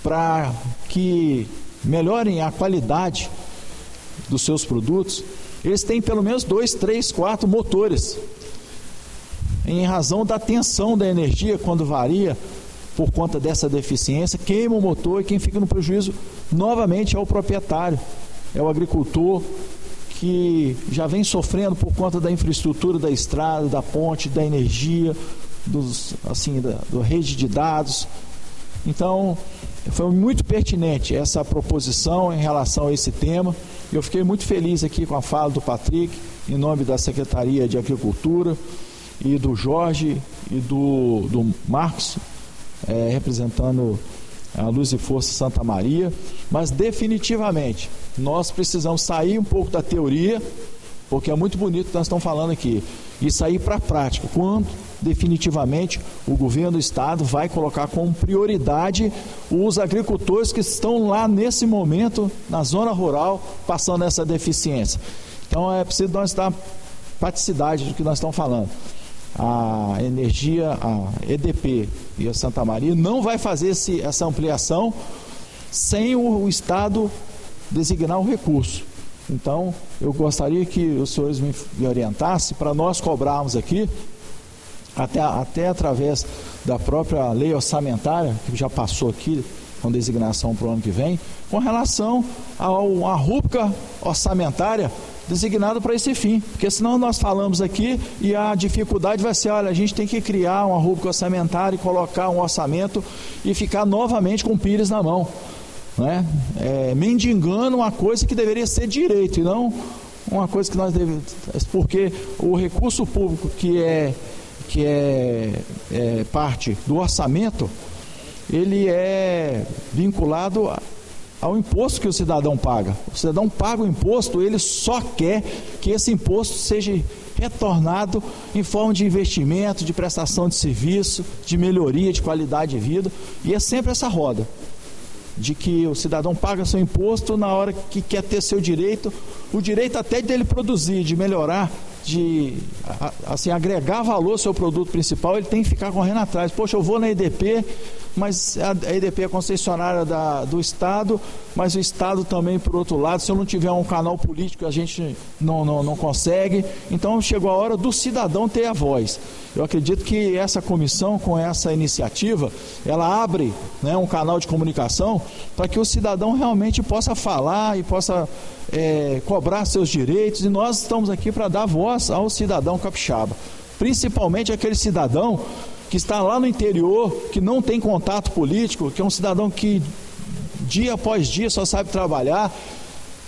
para que melhorem a qualidade dos seus produtos, eles têm pelo menos 2, 3, 4 motores, em razão da tensão da energia, quando varia por conta dessa deficiência, queima o motor, e quem fica no prejuízo novamente é o proprietário, é o agricultor, que já vem sofrendo por conta da infraestrutura da estrada, da ponte, da energia, da rede de dados. Então, foi muito pertinente essa proposição em relação a esse tema. Eu fiquei muito feliz aqui com a fala do Patrick, em nome da Secretaria de Agricultura, e do Jorge e do Marcos, representando a Luz e Força Santa Maria, mas definitivamente nós precisamos sair um pouco da teoria, porque é muito bonito o que nós estamos falando aqui, e sair para a prática, quando definitivamente o governo do estado vai colocar como prioridade os agricultores que estão lá nesse momento na zona rural passando essa deficiência. Então é preciso nós dar praticidade do que nós estamos falando. A energia, a EDP e a Santa Maria não vai fazer essa ampliação sem o Estado designar o recurso. Então, eu gostaria que os senhores me orientassem para nós cobrarmos aqui, até através da própria lei orçamentária, que já passou aqui com designação para o ano que vem, com relação à rúbrica orçamentária designado para esse fim, porque senão nós falamos aqui e a dificuldade vai ser, olha, a gente tem que criar uma rúbrica orçamentária e colocar um orçamento e ficar novamente com o pires na mão, né? Mendigando uma coisa que deveria ser direito e não uma coisa que nós devemos, porque o recurso público que é parte do orçamento, ele é vinculado ao imposto que o cidadão paga. O cidadão paga o imposto, ele só quer que esse imposto seja retornado em forma de investimento, de prestação de serviço, de melhoria de qualidade de vida, e é sempre essa roda, de que o cidadão paga seu imposto na hora que quer ter seu direito, o direito até dele produzir, de melhorar, de agregar valor ao seu produto principal, ele tem que ficar correndo atrás. Poxa, eu vou na EDP, mas a EDP é concessionária do Estado, mas o Estado também, por outro lado, se eu não tiver um canal político, a gente não consegue. Então chegou a hora do cidadão ter a voz. Eu acredito que essa comissão, com essa iniciativa, ela abre, né, um canal de comunicação para que o cidadão realmente possa falar e possa cobrar seus direitos, e nós estamos aqui para dar voz ao cidadão capixaba, principalmente aquele cidadão que está lá no interior, que não tem contato político, que é um cidadão que dia após dia só sabe trabalhar,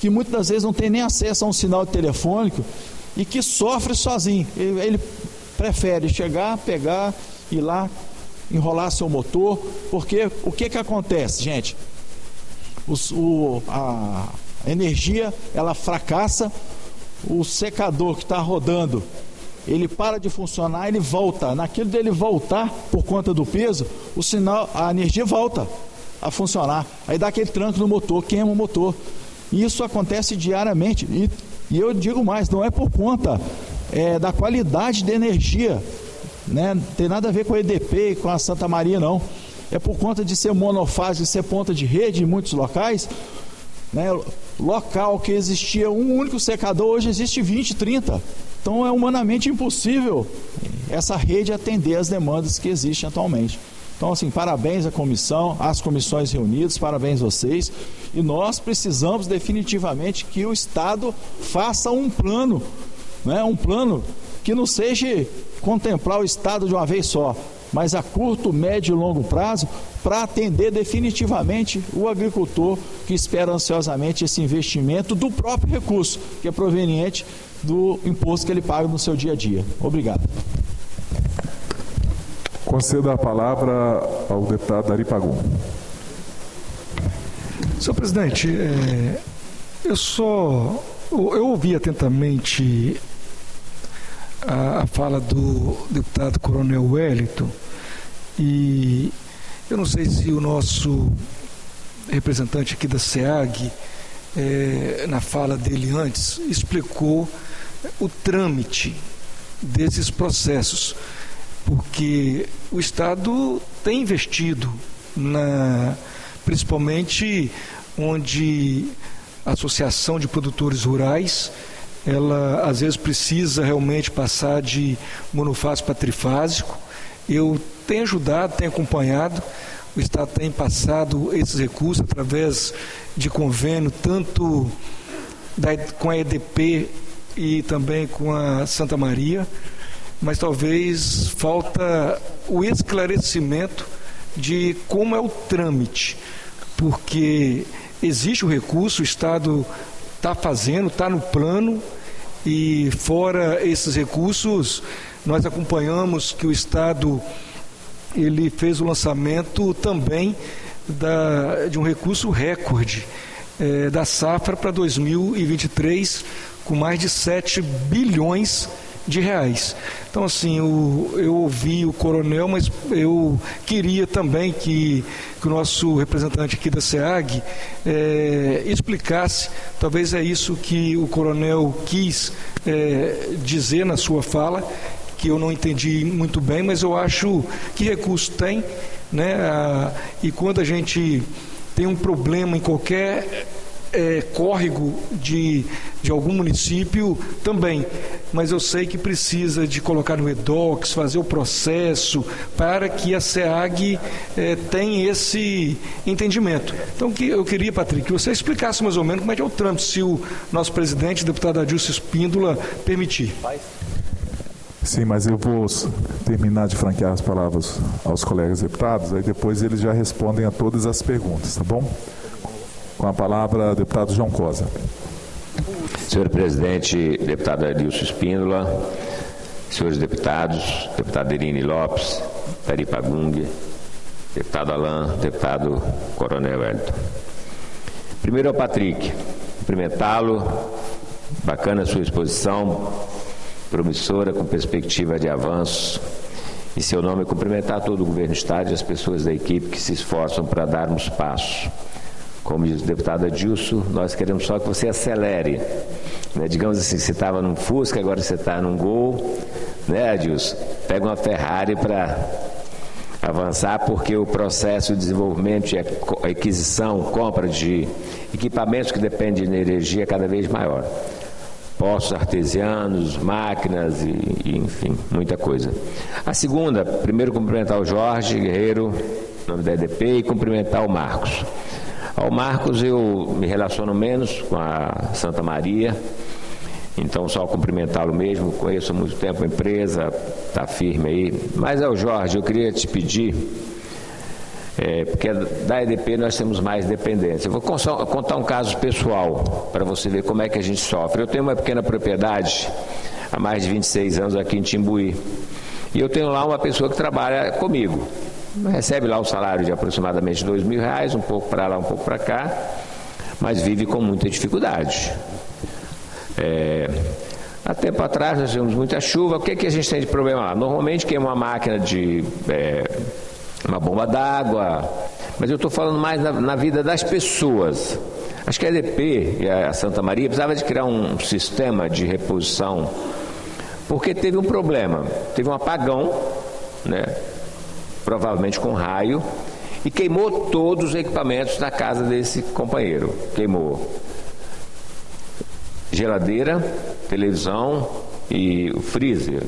que muitas das vezes não tem nem acesso a um sinal telefônico e que sofre sozinho. Ele prefere chegar, pegar, ir lá, enrolar seu motor, porque o que acontece, gente? A energia, ela fracassa, o secador que está rodando ele para de funcionar, ele volta. Naquilo dele voltar por conta do peso, o sinal, a energia volta a funcionar. Aí dá aquele tranco no motor, queima o motor. E isso acontece diariamente. E eu digo mais, não é por conta da qualidade de energia, né? Não tem nada a ver com a EDP e com a Santa Maria, não. É por conta de ser monofásico, de ser ponta de rede em muitos locais, né? Local que existia um único secador, hoje existe 20, 30. Então é humanamente impossível essa rede atender as demandas que existem atualmente. Então, assim, parabéns à comissão, às comissões reunidas, parabéns a vocês. E nós precisamos definitivamente que o Estado faça um plano, né? Um plano que não seja contemplar o Estado de uma vez só, mas a curto, médio e longo prazo, para atender definitivamente o agricultor que espera ansiosamente esse investimento do próprio recurso, que é proveniente do imposto que ele paga no seu dia a dia. Obrigado. Concedo a palavra ao deputado Dari Pagum. Senhor presidente, eu ouvi atentamente a fala do deputado Coronel Wellington, e eu não sei se o nosso representante aqui da SEAG, na fala dele antes, explicou o trâmite desses processos, porque o Estado tem investido, principalmente onde a Associação de Produtores Rurais, ela às vezes precisa realmente passar de monofásico para trifásico. Eu tenho ajudado, tenho acompanhado, o Estado tem passado esses recursos através de convênio, tanto com a EDP e também com a Santa Maria, mas talvez falta o esclarecimento de como é o trâmite, porque existe o recurso, o Estado está fazendo, está no plano, e fora esses recursos, nós acompanhamos que o Estado ele fez o lançamento também de um recurso recorde da safra para 2023, com mais de 7 bilhões de reais. Então, assim, eu ouvi o coronel, mas eu queria também que o nosso representante aqui da SEAG explicasse, talvez é isso que o coronel quis dizer na sua fala, que eu não entendi muito bem, mas eu acho que recurso tem, né? E quando a gente tem um problema em qualquer córrego de algum município também, mas eu sei que precisa de colocar no EDOX, fazer o processo para que a SEAG tenha esse entendimento. Então eu queria, Patrick, que você explicasse mais ou menos como é que é o trâmite, se o nosso presidente, deputado Adilson Espíndola, permitir. Sim, mas eu vou terminar de franquear as palavras aos colegas deputados, aí depois eles já respondem a todas as perguntas, tá bom? Com a palavra, deputado João Cosa. Senhor presidente, deputado Adilson Espíndola, senhores deputados, deputada Irine Lopes, Dari Pagum, deputado Alain, deputado Coronel Wellington. Primeiro ao Patrick, cumprimentá-lo, bacana a sua exposição, promissora, com perspectiva de avanço. Em seu nome, cumprimentar todo o governo do Estado e as pessoas da equipe que se esforçam para darmos passos. Como diz o deputado Adilson, nós queremos só que você acelere. Né? Digamos assim, você estava num Fusca, agora você está num Gol, né, Adilson? Pega uma Ferrari para avançar, porque o processo de desenvolvimento, aquisição, compra de equipamentos que dependem de energia é cada vez maior. Poços artesianos, máquinas e enfim, muita coisa. A segunda, primeiro cumprimentar o Jorge Guerreiro, em nome da EDP, e cumprimentar o Marcos. Ao Marcos eu me relaciono menos com a Santa Maria, então só cumprimentá-lo mesmo, conheço há muito tempo a empresa, está firme aí. Mas ao Jorge, eu queria te pedir, porque da EDP nós temos mais dependência. Eu vou contar um caso pessoal, para você ver como é que a gente sofre. Eu tenho uma pequena propriedade, há mais de 26 anos aqui em Timbuí, e eu tenho lá uma pessoa que trabalha comigo. Recebe lá um salário de aproximadamente R$2.000, um pouco para lá, um pouco para cá, mas vive com muita dificuldade. Há tempo atrás nós tivemos muita chuva, o que a gente tem de problema lá? Normalmente queima uma máquina de uma bomba d'água, mas eu estou falando mais na vida das pessoas. Acho que a EDP e a Santa Maria precisava de criar um sistema de reposição, porque teve um problema, teve um apagão, né, provavelmente com raio, e queimou todos os equipamentos na casa desse companheiro. Queimou geladeira, televisão e o freezer.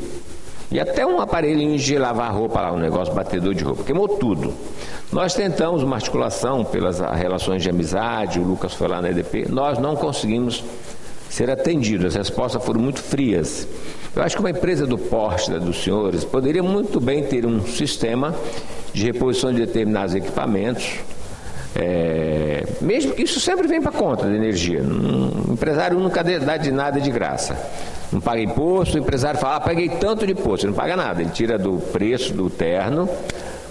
E até um aparelhinho de lavar roupa lá, um negócio batedor de roupa. Queimou tudo. Nós tentamos uma articulação pelas relações de amizade, o Lucas foi lá na EDP, nós não conseguimos ser atendidos, as respostas foram muito frias. Eu acho que uma empresa do porte dos senhores poderia muito bem ter um sistema de reposição de determinados equipamentos, mesmo que isso sempre vem para conta da energia. O empresário nunca dá de nada de graça. Não paga imposto, o empresário fala, paguei tanto de imposto, ele não paga nada, ele tira do preço do terno,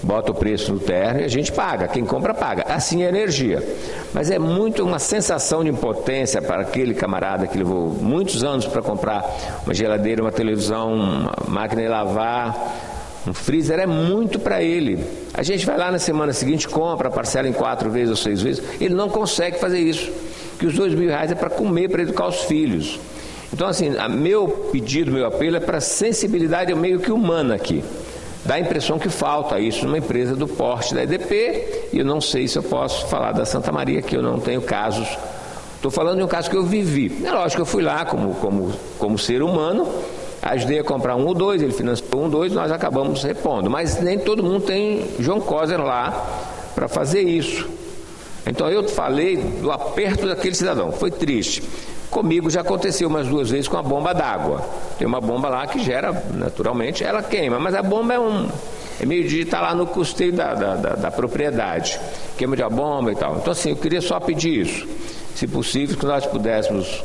bota o preço no terno e a gente paga, quem compra paga, assim é a energia. Mas é muito uma sensação de impotência para aquele camarada que levou muitos anos para comprar uma geladeira, uma televisão, uma máquina de lavar, um freezer, é muito para ele. A gente vai lá na semana seguinte, compra, parcela em 4 vezes ou 6 vezes, ele não consegue fazer isso, porque os R$2.000 é para comer, para educar os filhos. Então, assim, meu pedido, meu apelo é para a sensibilidade meio que humana aqui. Dá a impressão que falta isso numa empresa do porte da EDP, e eu não sei se eu posso falar da Santa Maria, que eu não tenho casos. Estou falando de um caso que eu vivi. É lógico que eu fui lá como ser humano, ajudei a comprar 1 ou 2, ele financiou 1 ou 2, nós acabamos repondo. Mas nem todo mundo tem João Coser lá para fazer isso. Então eu falei do aperto daquele cidadão, foi triste. Comigo já aconteceu umas 2 vezes com a bomba d'água. Tem uma bomba lá que gera, naturalmente, ela queima, mas a bomba é meio de estar lá no custeio da propriedade. Queima de uma bomba e tal. Então, assim, eu queria só pedir isso. Se possível, que nós pudéssemos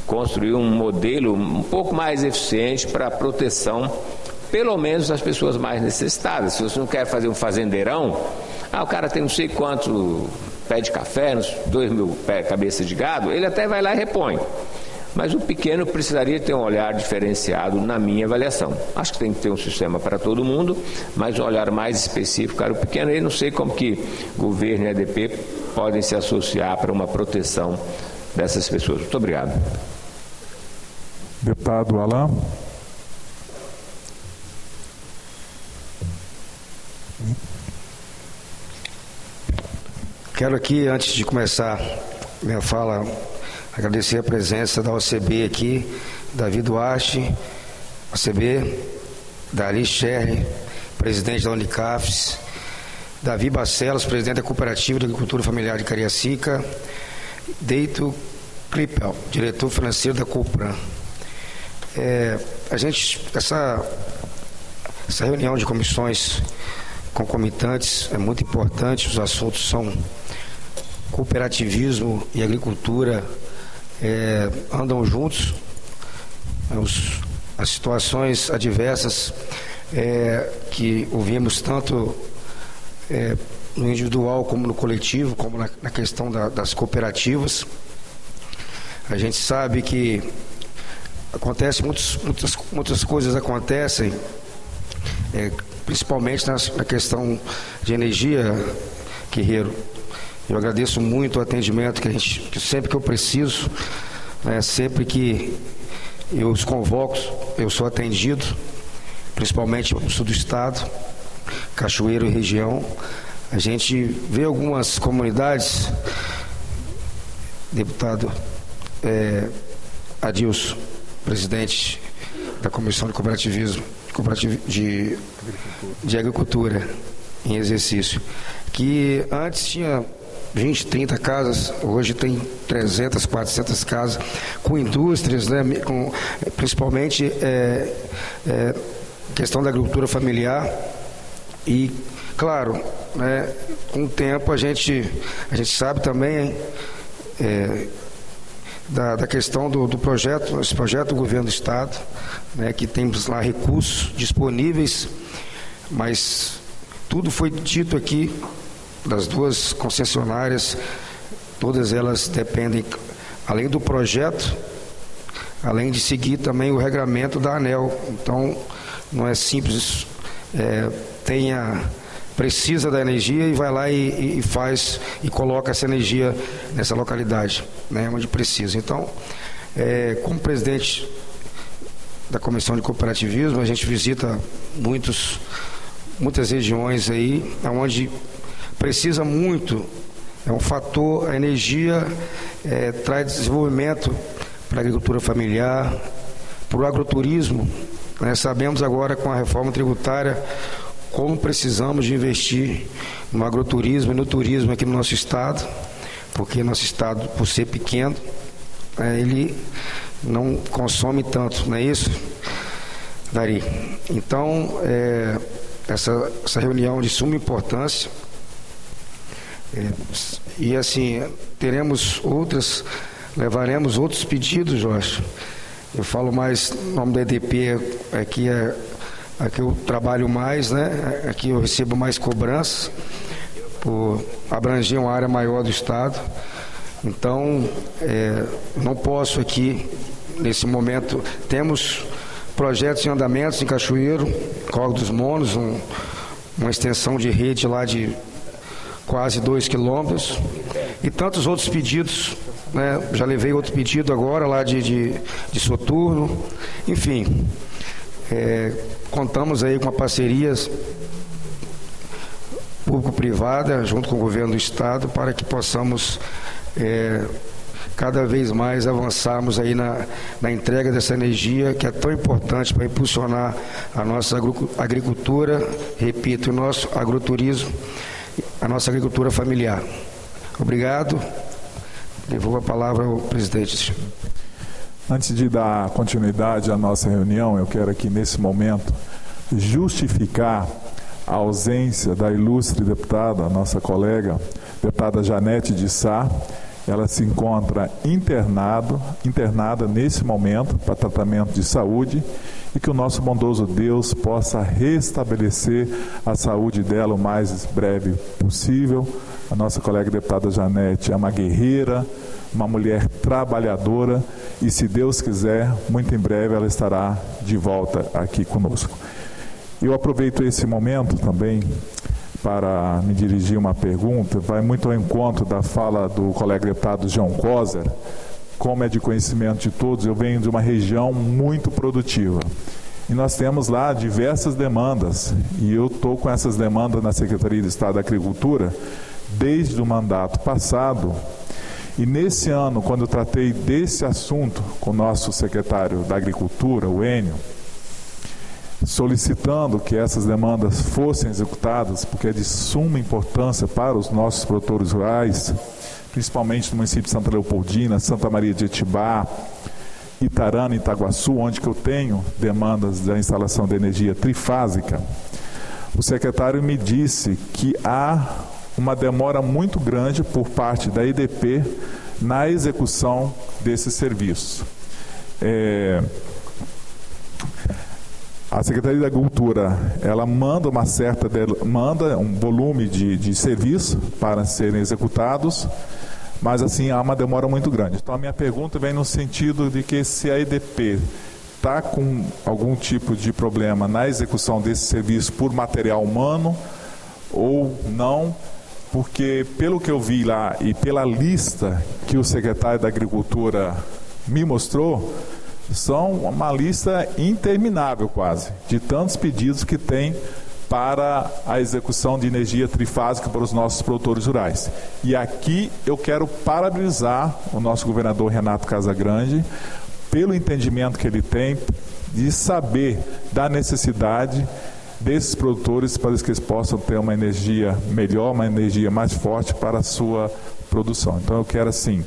construir um modelo um pouco mais eficiente para a proteção, pelo menos, das pessoas mais necessitadas. Se você não quer fazer um fazendeirão, o cara tem não sei quanto pé de café, 2.000 cabeças de gado, ele até vai lá e repõe. Mas o pequeno precisaria ter um olhar diferenciado na minha avaliação. Acho que tem que ter um sistema para todo mundo, mas um olhar mais específico para o pequeno. Eu não sei como que governo e EDP podem se associar para uma proteção dessas pessoas. Muito obrigado. Deputado Alain. Quero aqui, antes de começar minha fala, agradecer a presença da OCB aqui, Davi Duarte, OCB, Dari Scherrer, presidente da Unicafes, Davi Barcelos, presidente da Cooperativa de Agricultura Familiar de Cariacica, Deito Klippel, diretor financeiro da Copran. Essa reunião de comissões concomitantes é muito importante, os assuntos são cooperativismo e agricultura, andam juntos, as situações adversas que ouvimos tanto no individual como no coletivo, como na questão das cooperativas. A gente sabe que acontece muitas coisas acontecem, principalmente na questão de energia, Guerreiro. Eu agradeço muito o atendimento que sempre que eu preciso, sempre que eu os convoco, eu sou atendido, principalmente no sul do estado, Cachoeiro e região. A gente vê algumas comunidades, deputado Adilson, presidente da Comissão de Cooperativismo, de Agricultura em exercício, que antes tinha 20, 30 casas, hoje tem 300, 400 casas, com indústrias, principalmente questão da agricultura familiar. E, claro, com o tempo a gente sabe também da questão do projeto, esse projeto do governo do estado, que temos lá recursos disponíveis, mas tudo foi dito aqui das 2 concessionárias, todas elas dependem, além do projeto, além de seguir também o regramento da ANEEL. Então, não é simples, precisa da energia e vai lá e faz e coloca essa energia nessa localidade, né, onde precisa. Então, como presidente da Comissão de Cooperativismo, a gente visita muitas regiões aí, onde precisa muito, é um fator, a energia traz desenvolvimento para a agricultura familiar, para o agroturismo, né? Sabemos agora com a reforma tributária como precisamos de investir no agroturismo e no turismo aqui no nosso estado, porque nosso estado, por ser pequeno, ele não consome tanto, não é isso, Dari? Então, essa reunião de suma importância, e assim, levaremos outros pedidos, Jorge. Eu falo mais em nome da EDP, aqui eu trabalho mais, né? Aqui eu recebo mais cobranças por abranger uma área maior do estado. Então, não posso aqui, nesse momento, temos projetos em andamentos em Cachoeiro, Córrego dos Monos, uma extensão de rede lá de quase 2 quilômetros, e tantos outros pedidos, né? Já levei outro pedido agora lá de Soturno, enfim, contamos aí com uma parceria público-privada junto com o governo do estado para que possamos cada vez mais avançarmos aí na entrega dessa energia que é tão importante para impulsionar a nossa agricultura, repito, o nosso agroturismo, a nossa agricultura familiar. Obrigado. Devolvo a palavra ao presidente. Antes de dar continuidade à nossa reunião, eu quero aqui nesse momento justificar a ausência da ilustre deputada, nossa colega, deputada Janete de Sá. Ela se encontra internada nesse momento para tratamento de saúde, e que o nosso bondoso Deus possa restabelecer a saúde dela o mais breve possível. A nossa colega deputada Janete é uma guerreira, uma mulher trabalhadora, e se Deus quiser, muito em breve ela estará de volta aqui conosco. Eu aproveito esse momento também para me dirigir uma pergunta, vai muito ao encontro da fala do colega deputado João Coser. Como é de conhecimento de todos, eu venho de uma região muito produtiva. E nós temos lá diversas demandas, e eu estou com essas demandas na Secretaria de Estado da Agricultura desde o mandato passado. E nesse ano, quando eu tratei desse assunto com o nosso secretário da Agricultura, o Enio, solicitando que essas demandas fossem executadas, porque é de suma importância para os nossos produtores rurais, principalmente no município de Santa Leopoldina, Santa Maria de Etibá, Itarana e Itaguaçu, onde que eu tenho demandas da instalação de energia trifásica. O secretário me disse que há uma demora muito grande por parte da EDP na execução desse serviço. A Secretaria da Agricultura, ela manda um volume de serviço para serem executados, mas assim há uma demora muito grande. Então a minha pergunta vem no sentido de que se a EDP está com algum tipo de problema na execução desse serviço por material humano ou não, porque pelo que eu vi lá e pela lista que o secretário da Agricultura me mostrou, são uma lista interminável quase, de tantos pedidos que tem para a execução de energia trifásica para os nossos produtores rurais. E aqui eu quero parabenizar o nosso governador Renato Casagrande pelo entendimento que ele tem de saber da necessidade desses produtores para que eles possam ter uma energia melhor, uma energia mais forte para a sua produção. Então eu quero assim,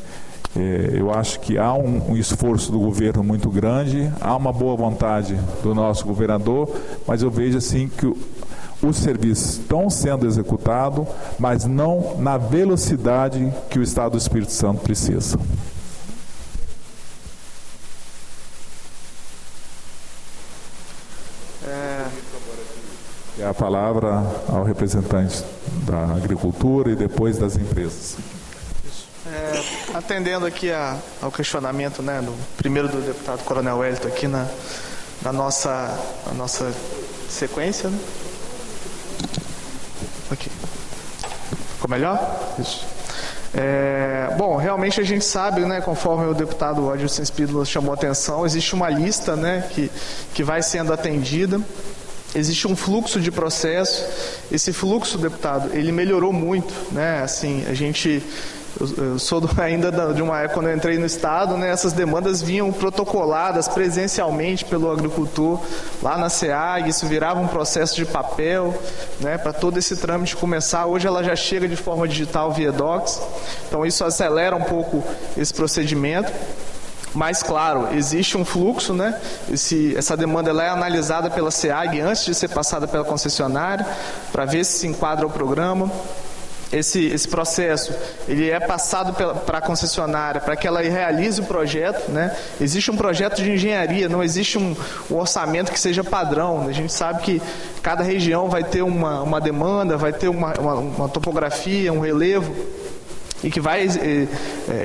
eu acho que há um esforço do governo muito grande, há uma boa vontade do nosso governador, mas eu vejo assim que os serviços estão sendo executados, mas não na velocidade que o Estado do Espírito Santo precisa. É a palavra ao representante da agricultura e depois das empresas. Isso. Atendendo aqui ao questionamento, né, primeiro do deputado Coronel Wellington aqui na nossa sequência, né? Aqui. Ficou melhor? Isso. Bom, realmente a gente sabe, né, conforme o deputado Adilson Espíndola chamou a atenção, existe uma lista, né, que vai sendo atendida. Existe um fluxo de processo. Esse fluxo, deputado, ele melhorou muito, né? Assim, eu sou ainda de uma época, quando eu entrei no Estado, né, essas demandas vinham protocoladas presencialmente pelo agricultor lá na SEAG, isso virava um processo de papel, né, para todo esse trâmite começar. Hoje ela já chega de forma digital via Docs, então isso acelera um pouco esse procedimento. Mas, claro, existe um fluxo, né? Essa demanda ela é analisada pela SEAG antes de ser passada pela concessionária, para ver se enquadra o programa. Esse processo ele é passado para a concessionária para que ela realize o projeto, né? Existe um projeto de engenharia, não existe um orçamento que seja padrão. A gente sabe que cada região vai ter uma demanda, vai ter uma topografia, um relevo, e que vai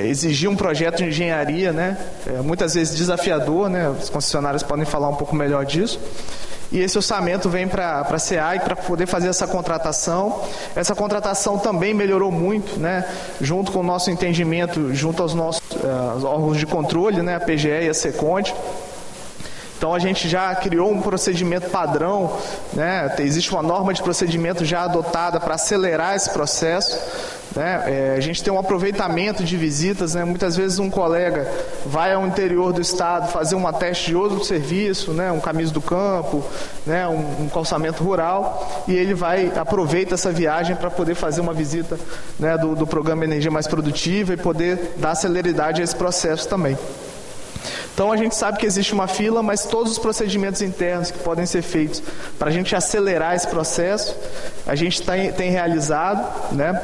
exigir um projeto de engenharia, né? Muitas vezes desafiador, né? Os concessionários podem falar um pouco melhor disso. E esse orçamento vem para a SEAG para poder fazer essa contratação. Essa contratação também melhorou muito, né? Junto com o nosso entendimento, junto aos nossos órgãos de controle, né? A PGE e a SECONT. Então a gente já criou um procedimento padrão, né? Existe uma norma de procedimento já adotada para acelerar esse processo, né? A gente tem um aproveitamento de visitas, né? Muitas vezes um colega vai ao interior do estado fazer uma teste de outro serviço, né? Um caminho do campo, né? Um calçamento rural, e ele aproveita essa viagem para poder fazer uma visita, né? do programa Energia Mais Produtiva e poder dar celeridade a esse processo também. Então a gente sabe que existe uma fila, mas todos os procedimentos internos que podem ser feitos para a gente acelerar esse processo, a gente tem realizado, né,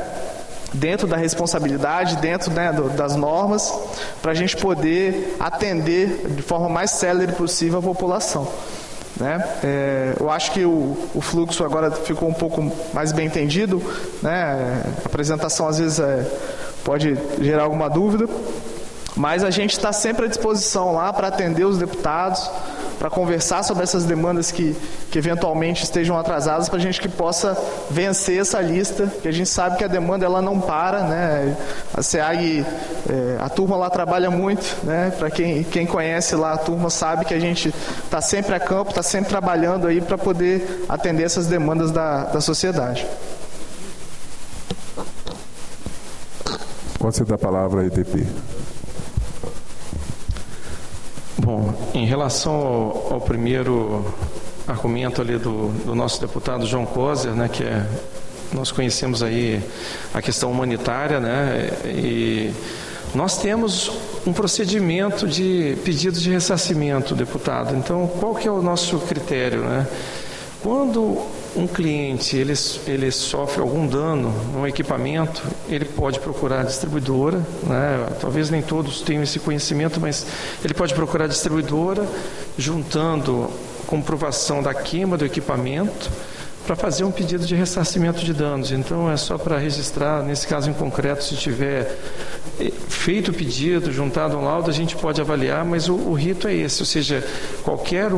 dentro da responsabilidade, dentro, né, das normas, para a gente poder atender de forma mais célere possível a população. Né? Eu acho que o fluxo agora ficou um pouco mais bem entendido, né? A apresentação às vezes pode gerar alguma dúvida, mas a gente está sempre à disposição lá para atender os deputados, para conversar sobre essas demandas que eventualmente estejam atrasadas, para a gente que possa vencer essa lista, que a gente sabe que a demanda ela não para, né? A SEAG, a turma lá trabalha muito, né? Para quem conhece lá a turma sabe que a gente está sempre a campo, está sempre trabalhando aí para poder atender essas demandas da sociedade. Pode ser da palavra EDP. Bom, em relação ao primeiro argumento ali do nosso deputado João Coser, né, que nós conhecemos aí a questão humanitária, né, e nós temos um procedimento de pedido de ressarcimento, deputado. Então, qual que é o nosso critério, né? Quando um cliente ele sofre algum dano no equipamento, ele pode procurar a distribuidora, né? Talvez nem todos tenham esse conhecimento, mas ele pode procurar a distribuidora, juntando comprovação da queima do equipamento, para fazer um pedido de ressarcimento de danos. Então é só para registrar, nesse caso em concreto, se tiver feito o pedido, juntado um laudo, a gente pode avaliar, mas o rito é esse, ou seja, qualquer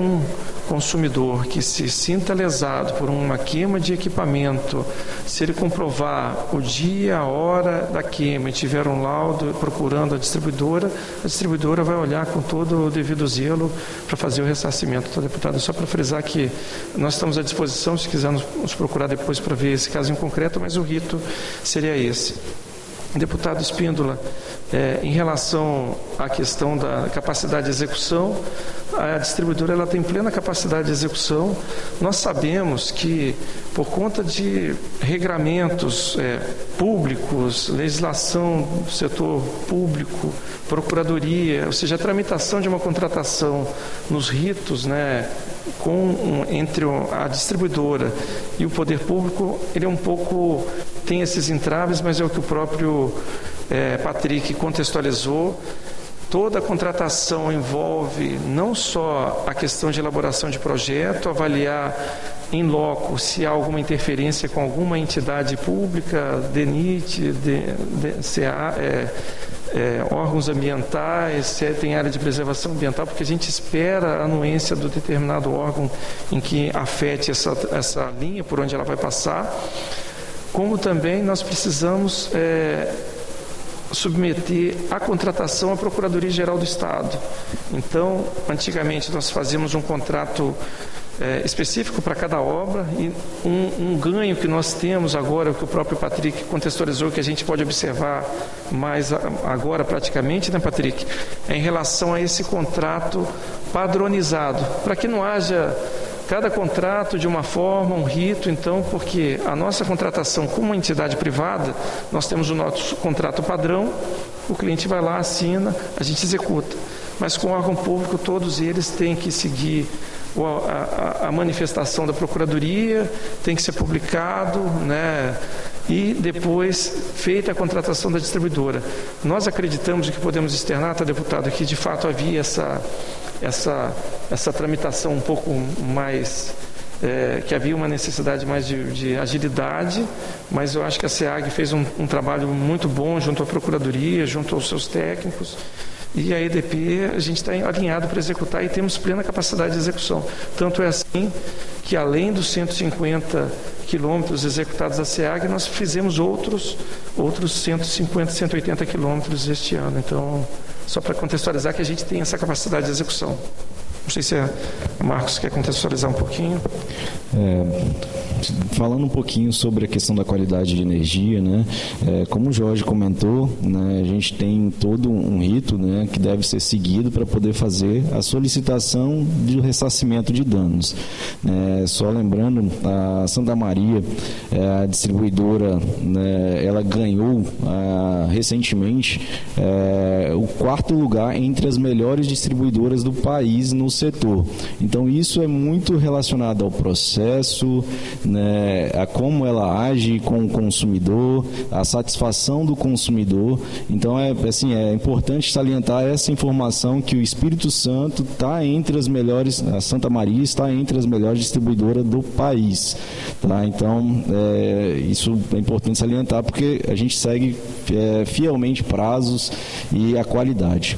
consumidor que se sinta lesado por uma queima de equipamento, se ele comprovar o dia, a hora da queima e tiver um laudo procurando a distribuidora vai olhar com todo o devido zelo para fazer o ressarcimento. Então, deputado, só para frisar que nós estamos à disposição, se quiser nos procurar depois para ver esse caso em concreto, mas o rito seria esse. Deputado Espíndola, em relação à questão da capacidade de execução, a distribuidora ela tem plena capacidade de execução. Nós sabemos que, por conta de regramentos públicos, legislação do setor público, procuradoria, ou seja, a tramitação de uma contratação nos ritos, né, entre a distribuidora e o poder público, ele é um pouco, tem esses entraves, mas é o que o próprio Patrick contextualizou. Toda a contratação envolve não só a questão de elaboração de projeto, avaliar em loco se há alguma interferência com alguma entidade pública, DENIT, órgãos ambientais, se tem área de preservação ambiental, porque a gente espera a anuência do determinado órgão em que afete essa linha por onde ela vai passar, como também nós precisamos submeter a contratação à Procuradoria-Geral do Estado. Então, antigamente nós fazíamos um contrato específico para cada obra, e um ganho que nós temos agora, que o próprio Patrick contextualizou, que a gente pode observar mais agora praticamente, né, Patrick, é em relação a esse contrato padronizado, para que não haja cada contrato de uma forma, um rito. Então, porque a nossa contratação como uma entidade privada, nós temos o nosso contrato padrão, o cliente vai lá, assina, a gente executa. Mas com o órgão público, todos eles têm que seguir a manifestação da Procuradoria, tem que ser publicado, né? E depois feita a contratação da distribuidora. Nós acreditamos que podemos externar, tá, deputado, que de fato havia essa tramitação um pouco mais, que havia uma necessidade mais de agilidade, mas eu acho que a SEAG fez um trabalho muito bom junto à Procuradoria, junto aos seus técnicos, e a EDP a gente está alinhado para executar e temos plena capacidade de execução. Tanto é assim que, além dos 150 quilômetros executados da SEAG, nós fizemos outros 150, 180 quilômetros este ano. Então, só para contextualizar que a gente tem essa capacidade de execução. Não sei se o Marcos quer contextualizar um pouquinho. Falando um pouquinho sobre a questão da qualidade de energia, né? Como o Jorge comentou, né, a gente tem todo um rito, né, que deve ser seguido para poder fazer a solicitação de ressarcimento de danos. Só lembrando, a Santa Maria, a distribuidora, né, ela ganhou recentemente o 4º lugar entre as melhores distribuidoras do país no setor. Então isso é muito relacionado ao processo, né, a como ela age com o consumidor, a satisfação do consumidor. Então é importante salientar essa informação, que o Espírito Santo está entre as melhores, a Santa Maria está entre as melhores distribuidoras do país, tá? Então isso é importante salientar, porque a gente segue fielmente prazos e a qualidade.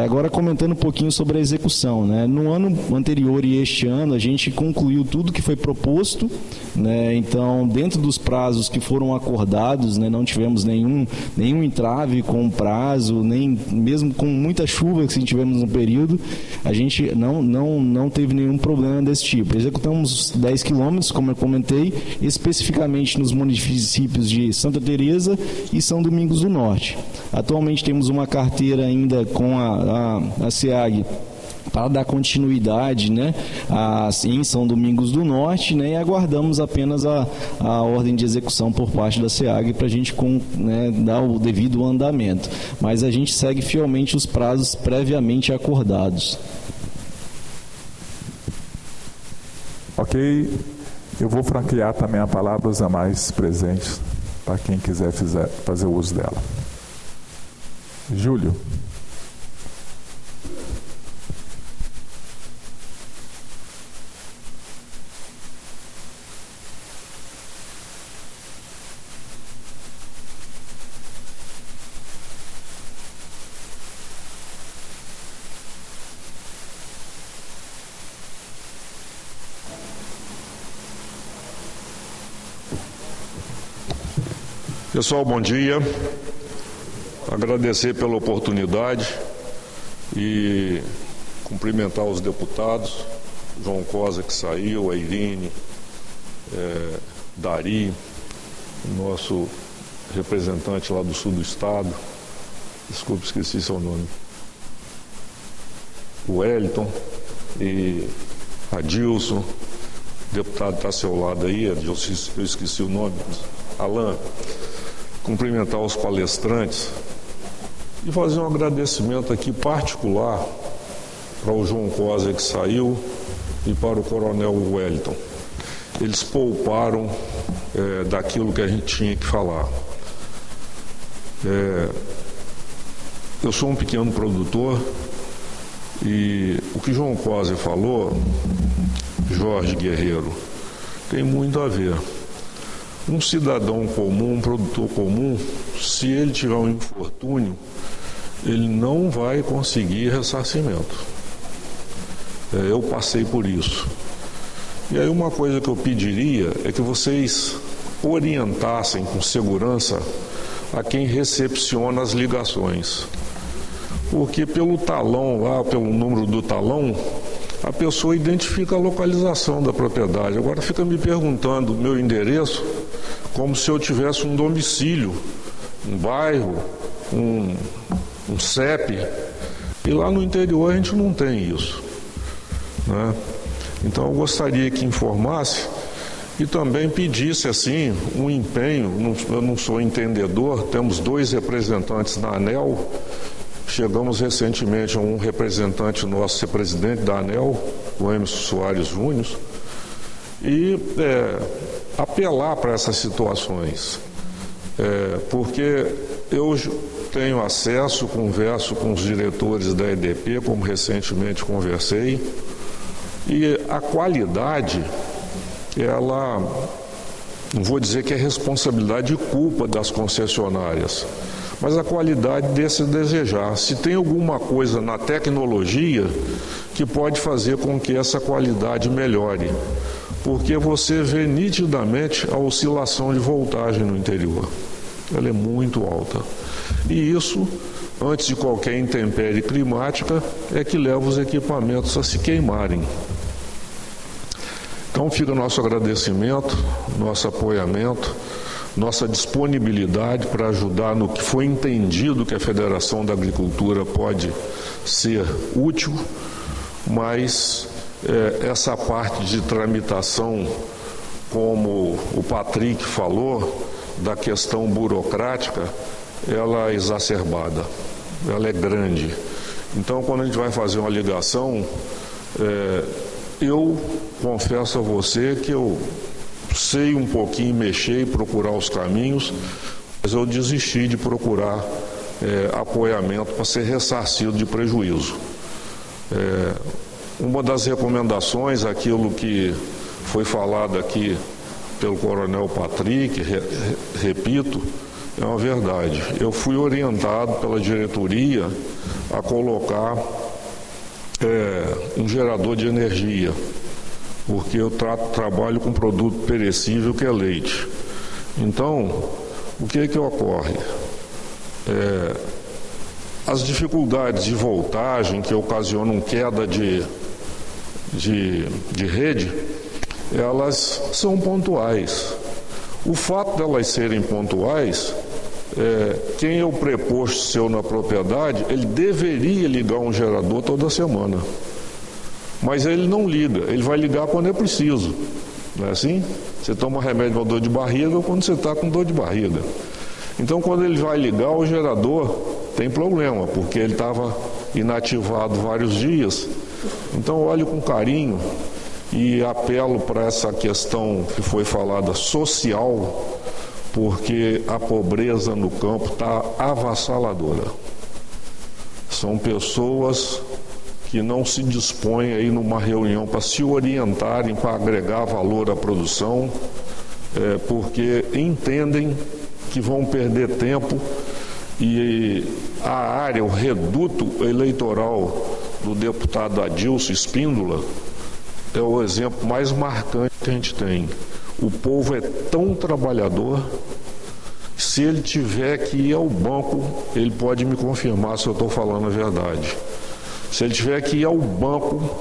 Agora, comentando um pouquinho sobre a execução, né? No ano anterior e este ano a gente concluiu tudo que foi proposto, né? Então, dentro dos prazos que foram acordados, né, não tivemos nenhum entrave com prazo, nem mesmo com muita chuva que tivemos no período, a gente não teve nenhum problema desse tipo. Executamos 10 quilômetros, como eu comentei, especificamente nos municípios de Santa Teresa e São Domingos do Norte. Atualmente temos uma carteira ainda com a SEAG para dar continuidade, né, em São Domingos do Norte, né, e aguardamos apenas a ordem de execução por parte da SEAG para a gente dar o devido andamento. Mas a gente segue fielmente os prazos previamente acordados. Ok, eu vou franquear também a palavra aos demais presentes, para quem quiser fazer o uso dela. Júlio. Pessoal, bom dia. Agradecer pela oportunidade e cumprimentar os deputados, João Cosa, que saiu, a Irine, Dari, nosso representante lá do sul do estado, desculpe, esqueci seu nome, o Wellington e Adilson, o deputado está ao seu lado aí, eu esqueci o nome, Alan. Cumprimentar os palestrantes e fazer um agradecimento aqui particular para o João Cosa, que saiu, e para o Coronel Wellington. Eles pouparam daquilo que a gente tinha que falar. Eu sou um pequeno produtor e o que João Cosa falou, Jorge Guerreiro, tem muito a ver. Um cidadão comum, um produtor comum, se ele tiver um infortúnio, ele não vai conseguir ressarcimento. Eu passei por isso. E aí uma coisa que eu pediria é que vocês orientassem com segurança a quem recepciona as ligações. Porque pelo talão lá, pelo número do talão, a pessoa identifica a localização da propriedade. Agora fica me perguntando o meu endereço como se eu tivesse um domicílio, um bairro, um CEP. E lá no interior a gente não tem isso, né? Então eu gostaria que informasse e também pedisse assim um empenho. Eu não sou entendedor, temos 2 representantes na ANEEL. Chegamos recentemente a um representante nosso ser presidente da ANEEL, o Emerson Soares Júnior, e apelar para essas situações, porque eu tenho acesso, converso com os diretores da EDP, como recentemente conversei, e a qualidade, ela, não vou dizer que é responsabilidade e culpa das concessionárias, mas a qualidade deixa a desejar. Se tem alguma coisa na tecnologia que pode fazer com que essa qualidade melhore, porque você vê nitidamente a oscilação de voltagem no interior. Ela é muito alta. E isso, antes de qualquer intempérie climática, é que leva os equipamentos a se queimarem. Então fica nosso agradecimento, nosso apoiamento, nossa disponibilidade para ajudar no que foi entendido que a Federação da Agricultura pode ser útil, mas essa parte de tramitação, como o Patrick falou, da questão burocrática, ela é exacerbada, ela é grande. Então, quando a gente vai fazer uma ligação, eu confesso a você que eu sei um pouquinho mexer e procurar os caminhos, mas eu desisti de procurar apoiamento para ser ressarcido de prejuízo. Uma das recomendações, aquilo que foi falado aqui pelo Coronel Patrick, repito, é uma verdade. Eu fui orientado pela diretoria a colocar um gerador de energia, porque eu trabalho com produto perecível que é leite. Então, o que ocorre? As dificuldades de voltagem que ocasionam queda de rede, elas são pontuais. O fato delas serem pontuais, quem é o preposto seu na propriedade, ele deveria ligar um gerador toda semana. Mas ele não liga, ele vai ligar quando é preciso. Não é assim? Você toma remédio para dor de barriga quando você está com dor de barriga. Então, quando ele vai ligar o gerador, tem problema, porque ele estava inativado vários dias. Então, olhe com carinho e apelo para essa questão que foi falada social, porque a pobreza no campo está avassaladora. São pessoas que não se dispõem a ir numa reunião para se orientarem, para agregar valor à produção, porque entendem que vão perder tempo, e a área, o reduto eleitoral do deputado Adilson Espíndola é o exemplo mais marcante que a gente tem. O povo é tão trabalhador, se ele tiver que ir ao banco, ele pode me confirmar se eu estou falando a verdade. Se ele tiver que ir ao banco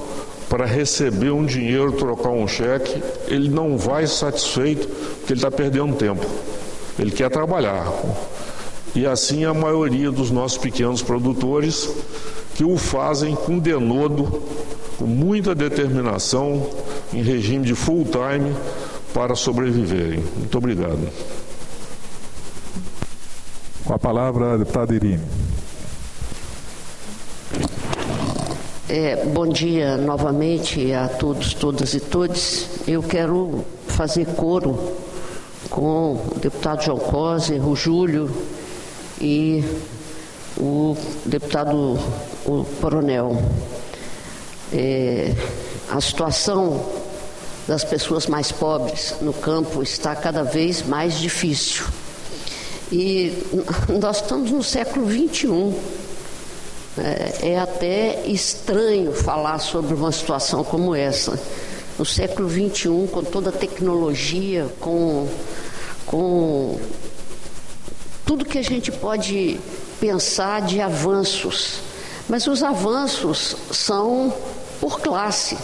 para receber um dinheiro, trocar um cheque, ele não vai satisfeito, porque ele está perdendo tempo. Ele quer trabalhar. E assim a maioria dos nossos pequenos produtores, que o fazem com denodo, com muita determinação, em regime de full time, para sobreviverem. Muito obrigado. Com a palavra, a deputada Irine. Bom dia novamente a todos, todas e todes. Eu quero fazer coro com o deputado João Coser, o Júlio e o deputado Coronel. A situação das pessoas mais pobres no campo está cada vez mais difícil. E nós estamos no século XXI. É até estranho falar sobre uma situação como essa. No século XXI, com toda a tecnologia, com tudo que a gente pode pensar de avanços. Mas os avanços são por classe.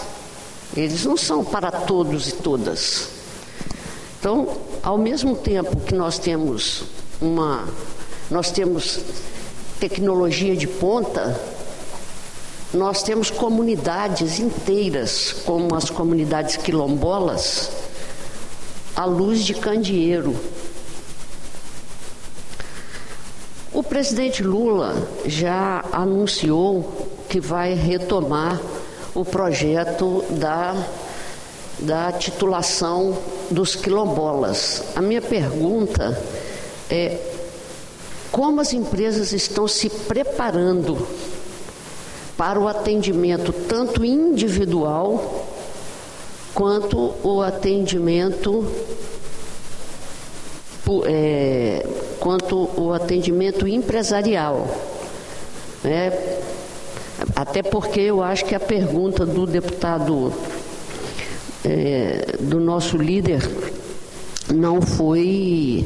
Eles não são para todos e todas. Então, ao mesmo tempo que nós temos tecnologia de ponta, nós temos comunidades inteiras, como as comunidades quilombolas, à luz de candeeiro. O presidente Lula já anunciou que vai retomar o projeto da titulação dos quilombolas. A minha pergunta é: como as empresas estão se preparando para o atendimento tanto individual quanto o atendimento empresarial, né? Até porque eu acho que a pergunta do deputado, do nosso líder, não foi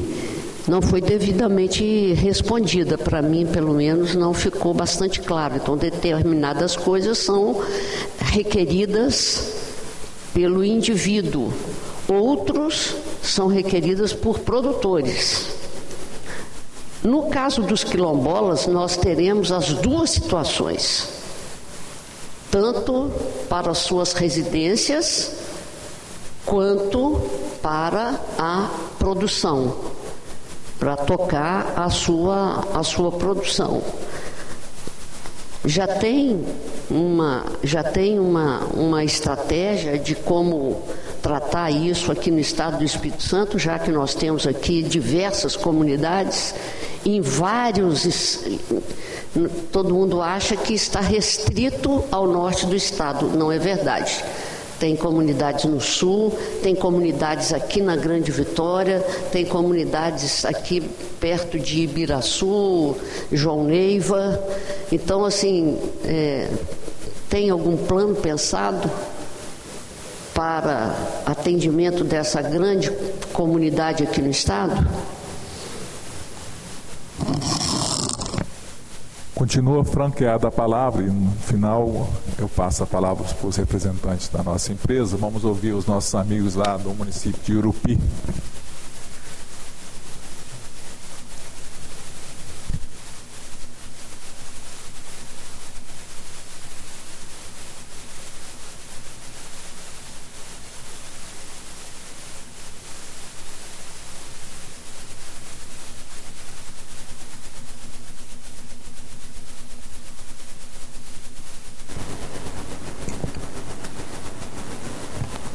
devidamente respondida. Para mim, pelo menos, não ficou bastante claro. Então, determinadas coisas são requeridas pelo indivíduo, outros são requeridas por produtores. No caso dos quilombolas, nós teremos as duas situações, tanto para as suas residências quanto para a produção, para tocar a sua produção. Já tem uma estratégia de como tratar isso aqui no estado do Espírito Santo, já que nós temos aqui diversas comunidades, em vários. Todo mundo acha que está restrito ao norte do estado. Não é verdade. Tem comunidades no sul, tem comunidades aqui na Grande Vitória, tem comunidades aqui perto de Ibiraçu, João Neiva. Então, assim, tem algum plano pensado para atendimento dessa grande comunidade aqui no estado? Continua franqueada a palavra e no final eu passo a palavra para os representantes da nossa empresa. Vamos ouvir os nossos amigos lá do município de Urupi.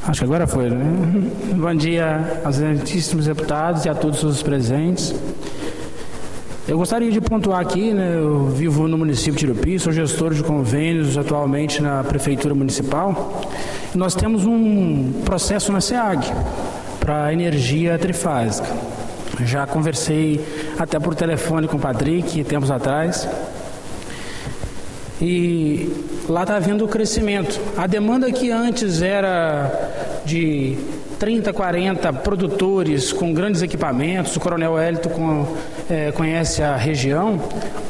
Acho que agora foi, né? Bom dia aos excelentíssimos deputados e a todos os presentes. Eu gostaria de pontuar aqui, né? Eu vivo no município de Urupi, sou gestor de convênios atualmente na Prefeitura Municipal. Nós temos um processo na SEAG para energia trifásica. Já conversei até por telefone com o Patrick tempos atrás. E lá está havendo crescimento. A demanda que antes era de 30, 40 produtores com grandes equipamentos, o Coronel Hélito conhece a região,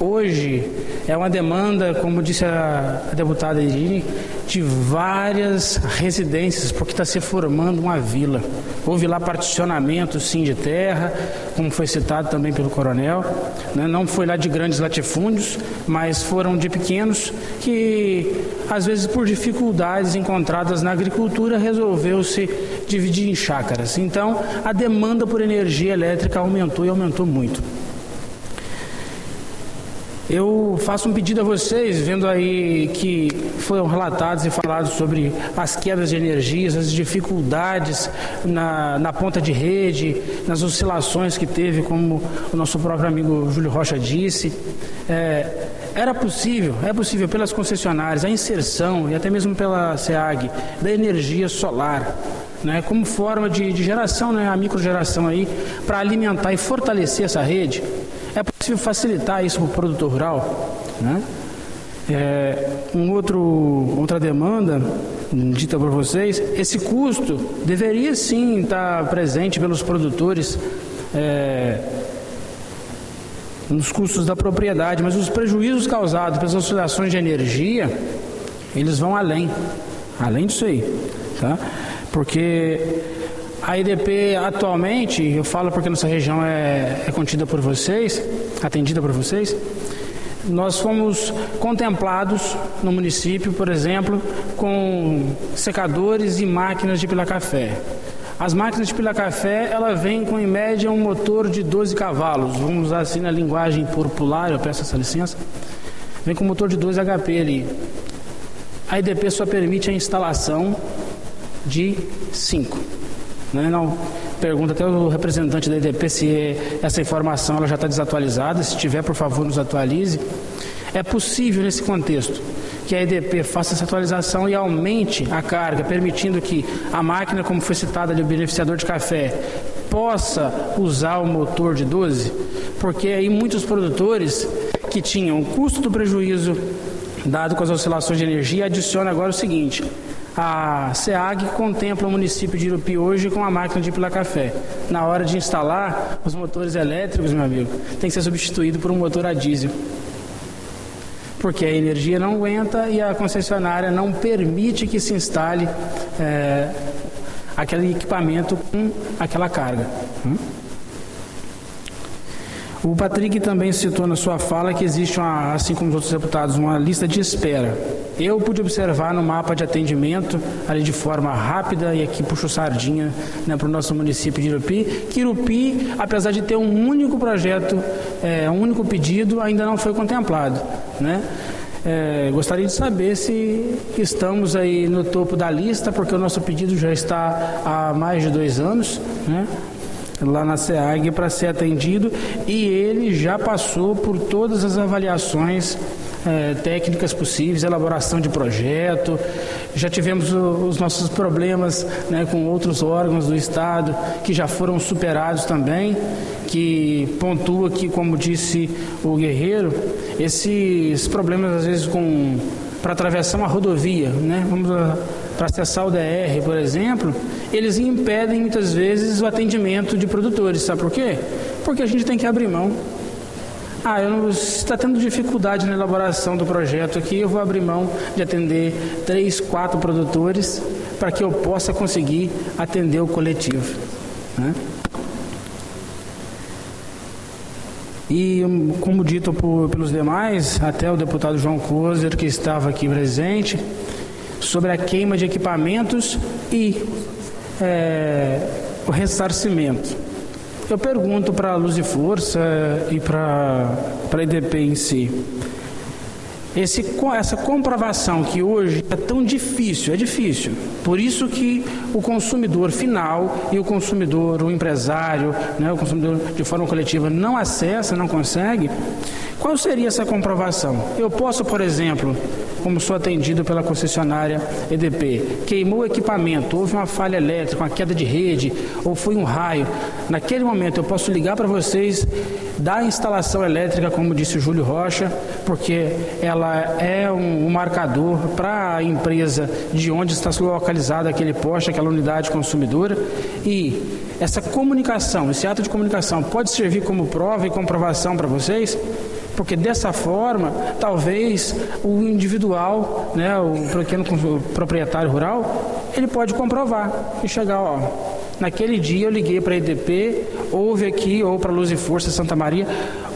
hoje é uma demanda, como disse a deputada Irine, de várias residências, porque está se formando uma vila. Houve lá particionamento, sim, de terra, como foi citado também pelo coronel, né? Não foi lá de grandes latifúndios, mas foram de pequenos que, às vezes, por dificuldades encontradas na agricultura, resolveu-se dividir em chácaras. Então, a demanda por energia elétrica aumentou e aumentou muito. Eu faço um pedido a vocês, vendo aí que foram relatados e falados sobre as quedas de energias, as dificuldades na ponta de rede, nas oscilações que teve, como o nosso próprio amigo Júlio Rocha disse. É possível pelas concessionárias, a inserção e até mesmo pela SEAG da energia solar, né, como forma de geração, né, a microgeração aí, para alimentar e fortalecer essa rede. É possível facilitar isso para o produtor rural, né? Outra demanda dita por vocês, esse custo deveria sim estar presente pelos produtores nos custos da propriedade, mas os prejuízos causados pelas oscilações de energia, eles vão além disso aí, tá? Porque a EDP atualmente, eu falo porque nossa região é contida por vocês, atendida por vocês, nós fomos contemplados no município, por exemplo, com secadores e máquinas de pilar café. As máquinas de pilar café, ela vem com em média um motor de 12 cavalos, vamos usar assim na linguagem popular, eu peço essa licença, vem com motor de 12 HP ali. A EDP só permite a instalação de 5. Não, pergunta até o representante da EDP se essa informação ela já está desatualizada. Se tiver, por favor, nos atualize. É possível, nesse contexto, que a EDP faça essa atualização e aumente a carga, permitindo que a máquina, como foi citada ali, o beneficiador de café, possa usar o motor de 12, porque aí muitos produtores que tinham o custo do prejuízo dado com as oscilações de energia, adiciona agora o seguinte: a SEAG contempla o município de Irupi hoje com a máquina de pilar café. Na hora de instalar os motores elétricos, meu amigo, tem que ser substituído por um motor a diesel, porque a energia não aguenta e a concessionária não permite que se instale aquele equipamento com aquela carga. O Patrick também citou na sua fala que existe, assim como os outros deputados, uma lista de espera. Eu pude observar no mapa de atendimento, ali de forma rápida, e aqui puxo sardinha, né, para o nosso município de Irupi, que Irupi, apesar de ter um único projeto, um único pedido, ainda não foi contemplado, né? Gostaria de saber se estamos aí no topo da lista, porque o nosso pedido já está há mais de 2 anos, né, lá na SEAG para ser atendido, e ele já passou por todas as avaliações técnicas possíveis, elaboração de projeto. Já tivemos os nossos problemas, né, com outros órgãos do Estado que já foram superados também, que pontua que, como disse o Guerreiro, esses problemas às vezes para atravessar uma rodovia, né, para acessar o DR, por exemplo, eles impedem muitas vezes o atendimento de produtores. Sabe por quê? Porque a gente tem que abrir mão. Está tendo dificuldade na elaboração do projeto aqui, eu vou abrir mão de atender 3, 4 produtores para que eu possa conseguir atender o coletivo, né? E, como dito pelos demais, até o deputado João Kozer, que estava aqui presente, sobre a queima de equipamentos e o ressarcimento. Eu pergunto para a Luz e Força e para a EDP em si, essa comprovação que hoje é tão difícil, é difícil, por isso que o consumidor final e o empresário, né, o consumidor de forma coletiva não acessa, não consegue. Qual seria essa comprovação? Eu posso, por exemplo, como sou atendido pela concessionária EDP, queimou o equipamento, houve uma falha elétrica, uma queda de rede, ou foi um raio. Naquele momento eu posso ligar para vocês, dar a instalação elétrica, como disse o Júlio Rocha, porque ela é um marcador para a empresa de onde está localizado aquele poste, aquela unidade consumidora, e essa comunicação, esse ato de comunicação pode servir como prova e comprovação para vocês, porque dessa forma, talvez o individual, né, o pequeno proprietário rural, ele pode comprovar e chegar, naquele dia eu liguei para a EDP, houve aqui, ou para a Luz e Força Santa Maria,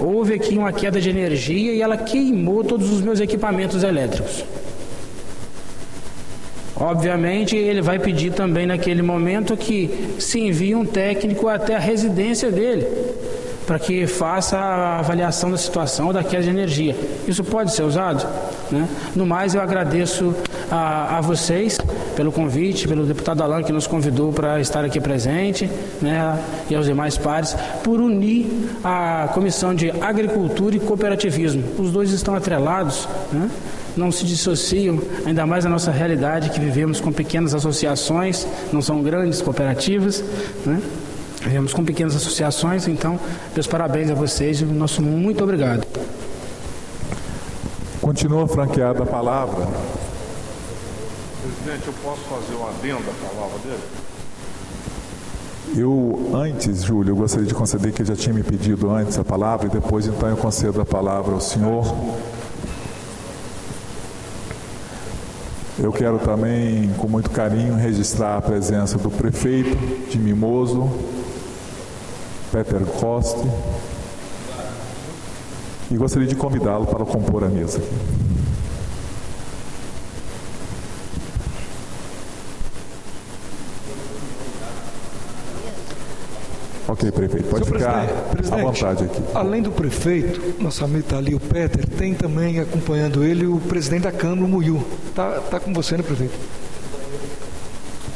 houve aqui uma queda de energia e ela queimou todos os meus equipamentos elétricos. Obviamente, ele vai pedir também naquele momento que se envie um técnico até a residência dele, para que faça a avaliação da situação da queda de energia. Isso pode ser usado, né? No mais, eu agradeço a vocês pelo convite, pelo deputado Alan, que nos convidou para estar aqui presente, né, e aos demais pares, por unir a Comissão de Agricultura e Cooperativismo. Os dois estão atrelados, né? Não se dissociam, ainda mais na nossa realidade que vivemos com pequenas associações, não são grandes cooperativas, né? Vivemos com pequenas associações, então, meus parabéns a vocês e o nosso muito obrigado. Continua franqueada a palavra. Presidente, eu posso fazer um adendo à palavra dele? Antes, Júlio, eu gostaria de conceder que ele já tinha me pedido antes a palavra e depois, então, eu concedo a palavra ao senhor. Eu quero também, com muito carinho, registrar a presença do prefeito de Mimoso, Peter Costa, e gostaria de convidá-lo para compor a mesa aqui. Ok, prefeito, pode ficar à vontade aqui. Além do prefeito, nosso amigo está ali, o Peter, tem também acompanhando ele o presidente da Câmara, o Muiu. Tá com você, né, prefeito?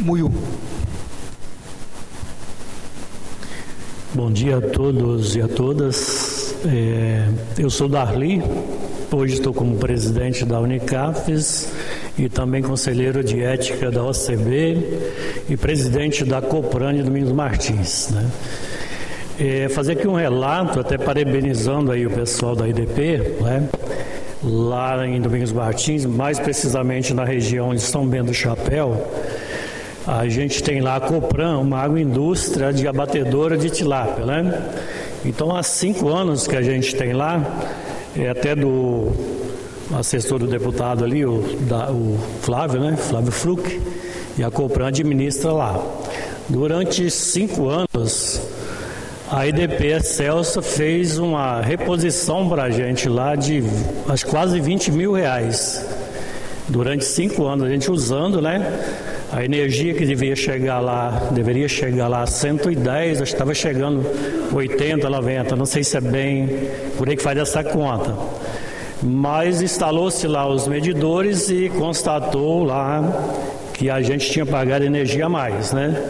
Muiu. Bom dia a todos e a todas. Eu sou Darli, hoje estou como presidente da Unicafes e também conselheiro de ética da OCB e presidente da Copran de Domingos Martins, né? Fazer aqui um relato, até parabenizando aí o pessoal da IDP, né? Lá em Domingos Martins, mais precisamente na região de São Bento do Chapéu, a gente tem lá a Copran, uma agroindústria de abatedora de tilápia, né? Então, há 5 anos que a gente tem lá, até do assessor do deputado ali, o Flávio, né? Flávio Fruc, e a Copran administra lá. Durante 5 anos, a IDP Excelsa fez uma reposição para a gente lá de acho, quase 20 mil reais. Durante 5 anos, a gente usando, né? A energia que deveria chegar lá a 110, acho que estava chegando 80, 90, não sei se é bem por aí que faz essa conta. Mas instalou-se lá os medidores e constatou lá que a gente tinha pagado energia a mais, né?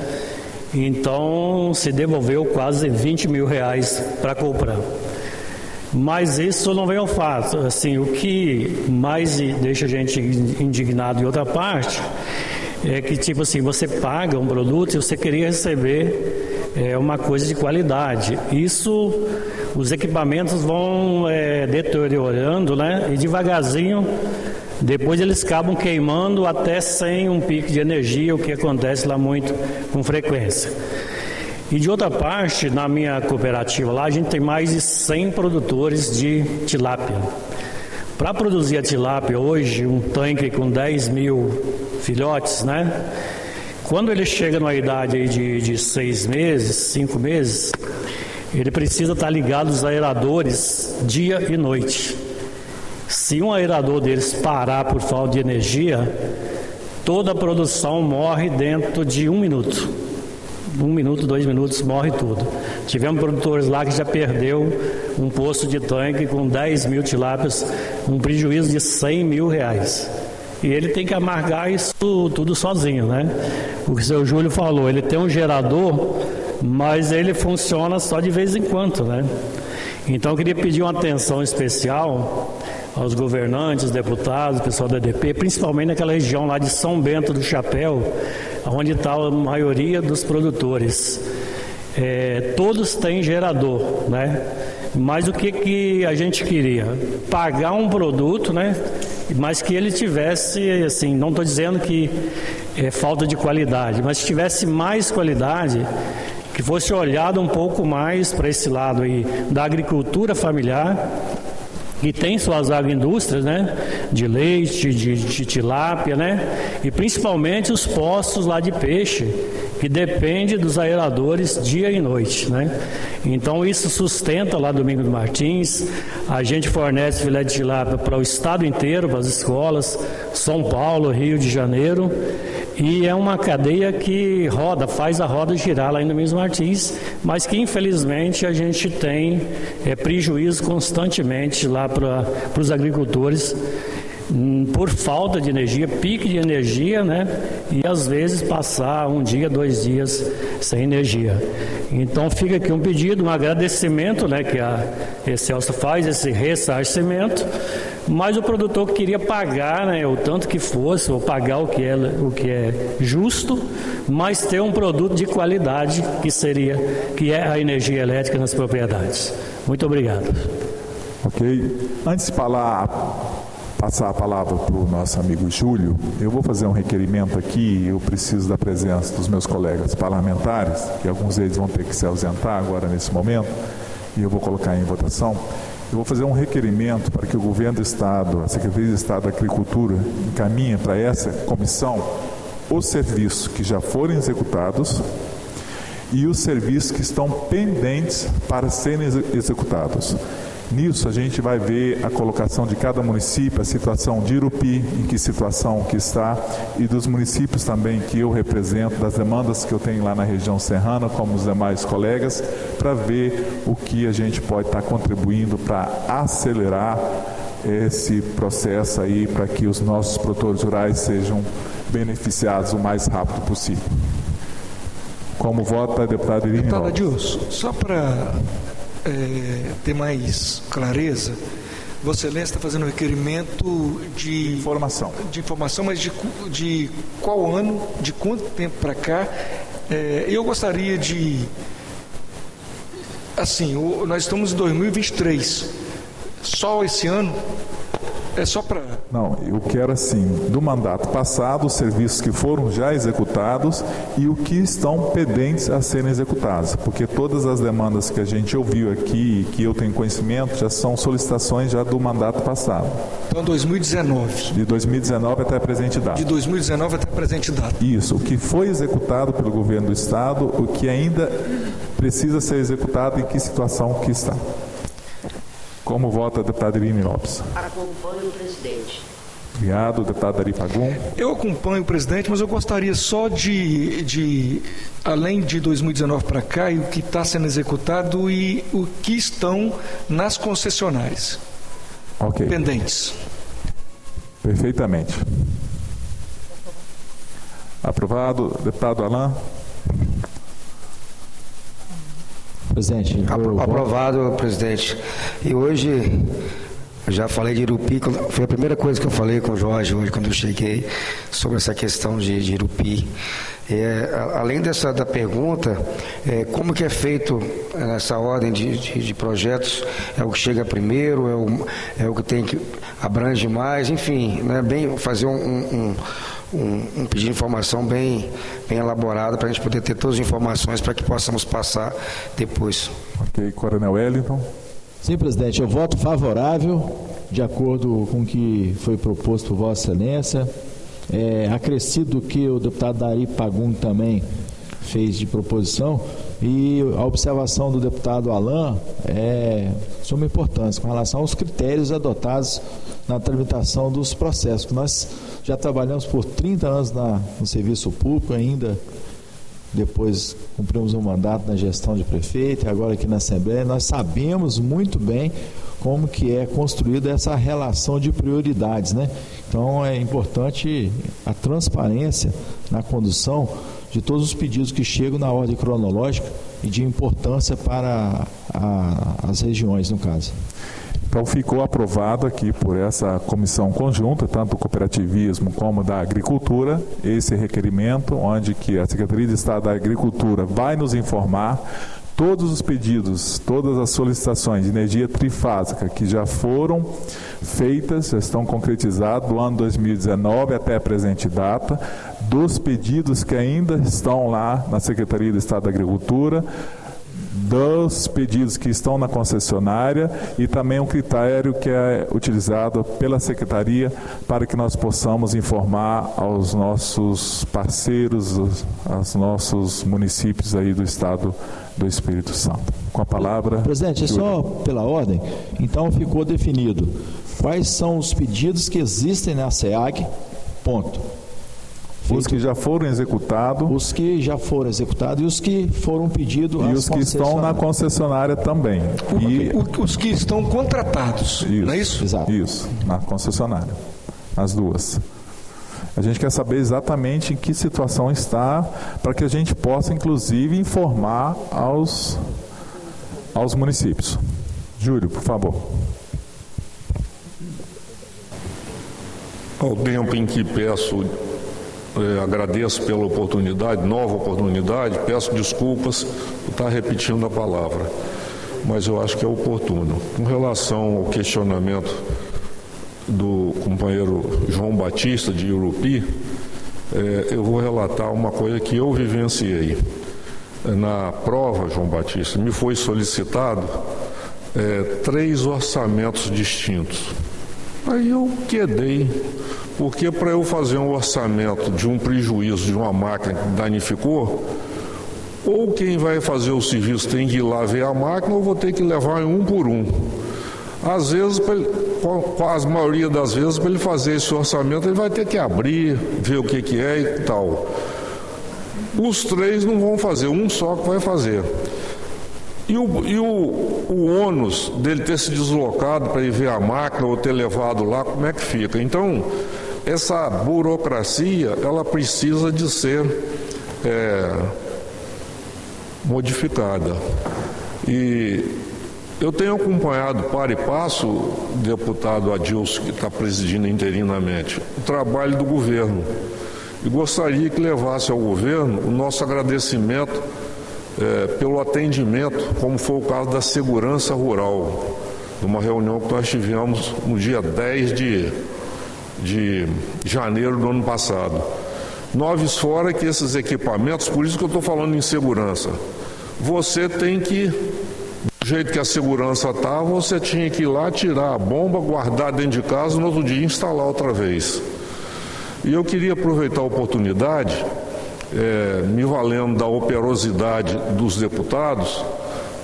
Então se devolveu quase 20 mil reais para comprar. Mas isso não vem ao fato. Assim, o que mais deixa a gente indignado em outra parte é que, tipo assim, você paga um produto e você queria receber uma coisa de qualidade. Isso, os equipamentos vão deteriorando, né? E devagarzinho, depois eles acabam queimando até sem um pico de energia, o que acontece lá muito com frequência. E de outra parte, na minha cooperativa lá, a gente tem mais de 100 produtores de tilápia. Para produzir a tilápia hoje, um tanque com 10 mil filhotes, né? Quando ele chega numa idade aí de 6 meses, 5 meses, ele precisa estar ligado aos aeradores dia e noite. Se um aerador deles parar por falta de energia, toda a produção morre dentro de 1 minuto. 1 minuto, 2 minutos, morre tudo. Tivemos produtores lá que já perdeu um poço de tanque com 10 mil tilápias, um prejuízo de 100 mil reais. E ele tem que amargar isso tudo sozinho, né? O que o seu Júlio falou, ele tem um gerador, mas ele funciona só de vez em quando, né? Então eu queria pedir uma atenção especial aos governantes, deputados, pessoal da EDP, principalmente naquela região lá de São Bento do Chapéu, onde está a maioria dos produtores. Todos têm gerador, né? Mas o que a gente queria? Pagar um produto, né? Mas que ele tivesse, assim, não estou dizendo que é falta de qualidade, mas tivesse mais qualidade, que fosse olhado um pouco mais para esse lado aí da agricultura familiar, que tem suas agroindústrias, né, de leite, de tilápia, né, e principalmente os postos lá de peixe, que depende dos aeradores dia e noite, né. Então isso sustenta lá Domingos Martins. A gente fornece filé de tilápia para o estado inteiro, para as escolas, São Paulo, Rio de Janeiro, e é uma cadeia que roda, faz a roda girar lá em Domingos Martins, mas que infelizmente a gente tem prejuízo constantemente lá para os agricultores, por falta de energia, pique de energia, né? E às vezes passar 1 dia, 2 dias sem energia. Então fica aqui um pedido, um agradecimento, né? Que a Excelsa faz esse ressarcimento, mas o produtor queria pagar, né? O tanto que fosse, ou pagar o que é justo, mas ter um produto de qualidade que é a energia elétrica nas propriedades. Muito obrigado. Ok. Antes de falar passar a palavra para o nosso amigo Júlio, eu vou fazer um requerimento aqui. Eu preciso da presença dos meus colegas parlamentares, que alguns deles vão ter que se ausentar agora nesse momento, e eu vou colocar em votação. Eu vou fazer um requerimento para que o Governo do Estado, a Secretaria de Estado da Agricultura, encaminhe para essa comissão os serviços que já foram executados e os serviços que estão pendentes para serem executados. Nisso a gente vai ver a colocação de cada município, a situação de Irupi, em que situação que está, e dos municípios também que eu represento, das demandas que eu tenho lá na região serrana, como os demais colegas, para ver o que a gente pode estar contribuindo para acelerar esse processo aí, para que os nossos produtores rurais sejam beneficiados o mais rápido possível. Como vota a deputada Irine Deputada Lopes? Adilson, só para ter mais clareza, Vossa Excelência está fazendo um requerimento de informação, mas de qual ano, de quanto tempo para cá? Eu gostaria de, assim, nós estamos em 2023, só esse ano, é só para... Não, eu quero assim, do mandato passado, os serviços que foram já executados e o que estão pendentes a serem executados, porque todas as demandas que a gente ouviu aqui e que eu tenho conhecimento já são solicitações já do mandato passado. Então, 2019. De 2019 até a presente data. De 2019 até a presente data. Isso, o que foi executado pelo Governo do Estado, o que ainda precisa ser executado e em que situação que está. Como vota a deputada Irine Lopes? Acompanho o presidente. Obrigado, deputado Ari Pagum. Eu acompanho o presidente, mas eu gostaria só de além de 2019 para cá, e o que está sendo executado e o que estão nas concessionárias. Ok. Pendentes. Perfeitamente. Aprovado, deputado Alain. Presidente. Aprovado, presidente. E hoje, eu já falei de Irupi, foi a primeira coisa que eu falei com o Jorge hoje, quando eu cheguei, sobre essa questão de Irupi. Além da pergunta, como que é feito essa ordem de projetos? É o que chega primeiro, é o que tem que abrange mais, enfim, né, fazer um pedido de informação bem elaborado para a gente poder ter todas as informações para que possamos passar depois. Ok, Coronel Wellington. Sim, presidente, eu voto favorável, de acordo com o que foi proposto por Vossa Excelência. Acrescido que o deputado Ari Pagum também fez de proposição, e a observação do deputado Alain é de suma importância com relação aos critérios adotados na tramitação dos processos, que nós já trabalhamos por 30 anos no serviço público, ainda depois cumprimos um mandato na gestão de prefeito e agora aqui na Assembleia. Nós sabemos muito bem como que é construída essa relação de prioridades, né? Então é importante a transparência na condução de todos os pedidos que chegam na ordem cronológica e de importância para as regiões, no caso. Então ficou aprovado aqui por essa comissão conjunta, tanto do cooperativismo como da agricultura, esse requerimento, onde que a Secretaria de Estado da Agricultura vai nos informar todos os pedidos, todas as solicitações de energia trifásica que já foram feitas, já estão concretizadas do ano 2019 até a presente data, dos pedidos que ainda estão lá na Secretaria de Estado da Agricultura, dos pedidos que estão na concessionária e também um critério que é utilizado pela Secretaria para que nós possamos informar aos nossos parceiros, aos nossos municípios aí do Estado do Espírito Santo. Com a palavra... Presidente, só pela ordem, então ficou definido quais são os pedidos que existem na SEAG, ponto. Os que já foram executados. Os que já foram executados e os que foram pedidos. E os que estão na concessionária também. Os que estão contratados, isso, não é isso? Exato. Isso, na concessionária. As duas. A gente quer saber exatamente em que situação está, para que a gente possa, inclusive, informar aos municípios. Júlio, por favor. Ao tempo em que peço... agradeço pela oportunidade, nova oportunidade, peço desculpas por estar repetindo a palavra, mas eu acho que é oportuno. Com relação ao questionamento do companheiro João Batista, de Irupi, eu vou relatar uma coisa que eu vivenciei. Na prova, João Batista, me foi solicitado 3 orçamentos distintos. Aí eu quedei, porque para eu fazer um orçamento de um prejuízo de uma máquina que danificou, ou quem vai fazer o serviço tem que ir lá ver a máquina, ou vou ter que levar um por um. Às vezes, a maioria das vezes, para ele fazer esse orçamento, ele vai ter que abrir, ver o que é e tal. Os 3 não vão fazer, um só que vai fazer. E o ônus dele ter se deslocado para ir ver a máquina ou ter levado lá, como é que fica? Então, essa burocracia, ela precisa de ser modificada. E eu tenho acompanhado para e passo, o deputado Adilson, que está presidindo interinamente, o trabalho do governo. E gostaria que levasse ao governo o nosso agradecimento pelo atendimento, como foi o caso da segurança rural, numa reunião que nós tivemos no dia 10 de janeiro do ano passado. Noves fora que esses equipamentos, por isso que eu estou falando em segurança, você tem que, do jeito que a segurança está, você tinha que ir lá, tirar a bomba, guardar dentro de casa e no outro dia instalar outra vez. E eu queria aproveitar a oportunidade, me valendo da operosidade dos deputados,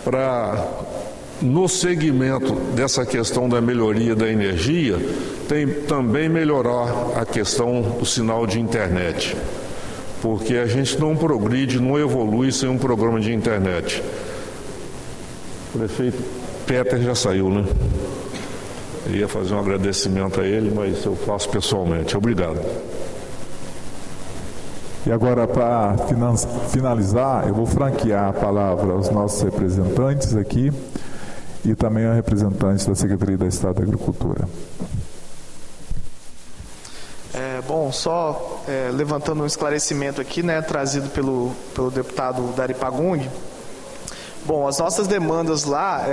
para, no segmento dessa questão da melhoria da energia, também melhorar a questão do sinal de internet. Porque a gente não progride, não evolui sem um programa de internet. O prefeito Peter já saiu, né? Eu ia fazer um agradecimento a ele, mas eu faço pessoalmente. Obrigado. E agora, para finalizar, eu vou franquear a palavra aos nossos representantes aqui e também a representante da Secretaria de Estado da Agricultura. Bom, só levantando um esclarecimento aqui, né, trazido pelo deputado Dari Pagung. Bom, as nossas demandas lá,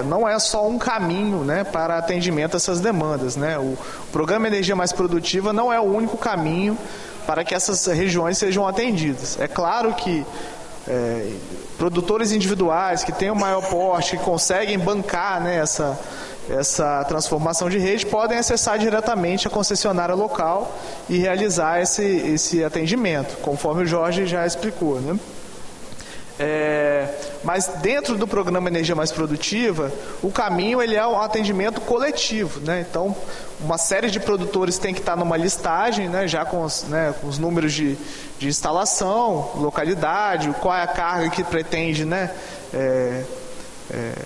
não é só um caminho, né, para atendimento a essas demandas, né? O Programa Energia Mais Produtiva não é o único caminho para que essas regiões sejam atendidas. É claro que produtores individuais que têm o maior porte, que conseguem bancar, né, essa transformação de rede, podem acessar diretamente a concessionária local e realizar esse atendimento, conforme o Jorge já explicou, né? Mas dentro do programa Energia Mais Produtiva, o caminho ele é um atendimento coletivo, né? Então, uma série de produtores tem que estar numa listagem, né, já com os números de instalação, localidade, qual é a carga que pretende, né,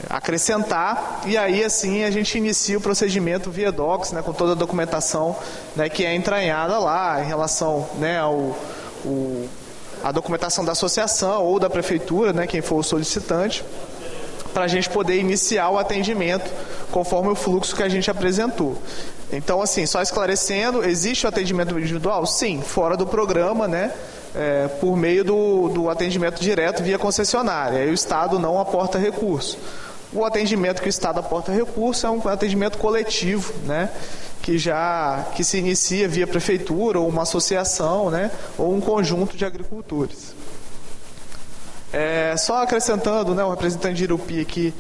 acrescentar, e aí assim a gente inicia o procedimento via docs, né, com toda a documentação, né, que é entranhada lá em relação, né, a documentação da associação ou da prefeitura, né, quem for o solicitante, para a gente poder iniciar o atendimento conforme o fluxo que a gente apresentou. Então, assim, só esclarecendo, existe o atendimento individual? Sim, fora do programa, né, por meio do atendimento direto via concessionária. Aí o Estado não aporta recurso. O atendimento que o Estado aporta recurso é um atendimento coletivo, né, que se inicia via prefeitura ou uma associação, né, ou um conjunto de agricultores. Só acrescentando, né, o representante de Irupi aqui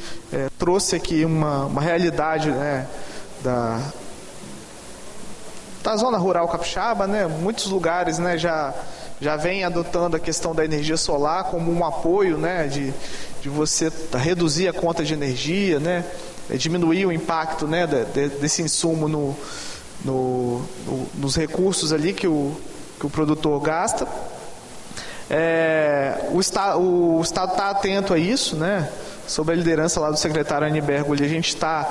trouxe aqui uma realidade, né, da zona rural capixaba, né, muitos lugares, né, já vem adotando a questão da energia solar como um apoio, né, de você reduzir a conta de energia, né, diminuir o impacto, né, desse insumo nos recursos ali que o produtor gasta. O Estado está atento a isso, né? Sob a liderança lá do secretário Anibergo, a gente está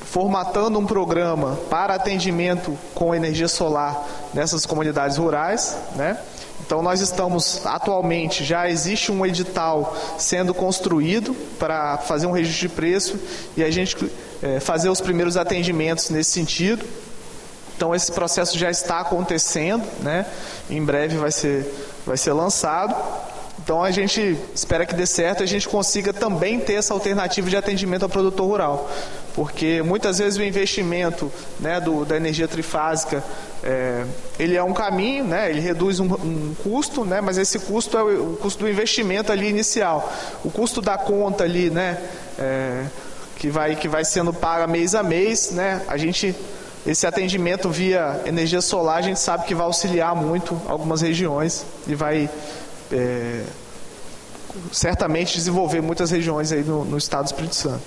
formatando um programa para atendimento com energia solar nessas comunidades rurais, né? Então nós estamos, atualmente, já existe um edital sendo construído para fazer um registro de preço e a gente fazer os primeiros atendimentos nesse sentido. Então esse processo já está acontecendo, né? Em breve vai ser lançado. Então a gente espera que dê certo e a gente consiga também ter essa alternativa de atendimento ao produtor rural, porque muitas vezes o investimento, né, da energia trifásica, ele é um caminho, né, ele reduz um custo, né, mas esse custo é o custo do investimento ali inicial. O custo da conta ali, né, que vai sendo paga mês a mês, né, esse atendimento via energia solar, a gente sabe que vai auxiliar muito algumas regiões e vai certamente desenvolver muitas regiões aí no estado do Espírito Santo.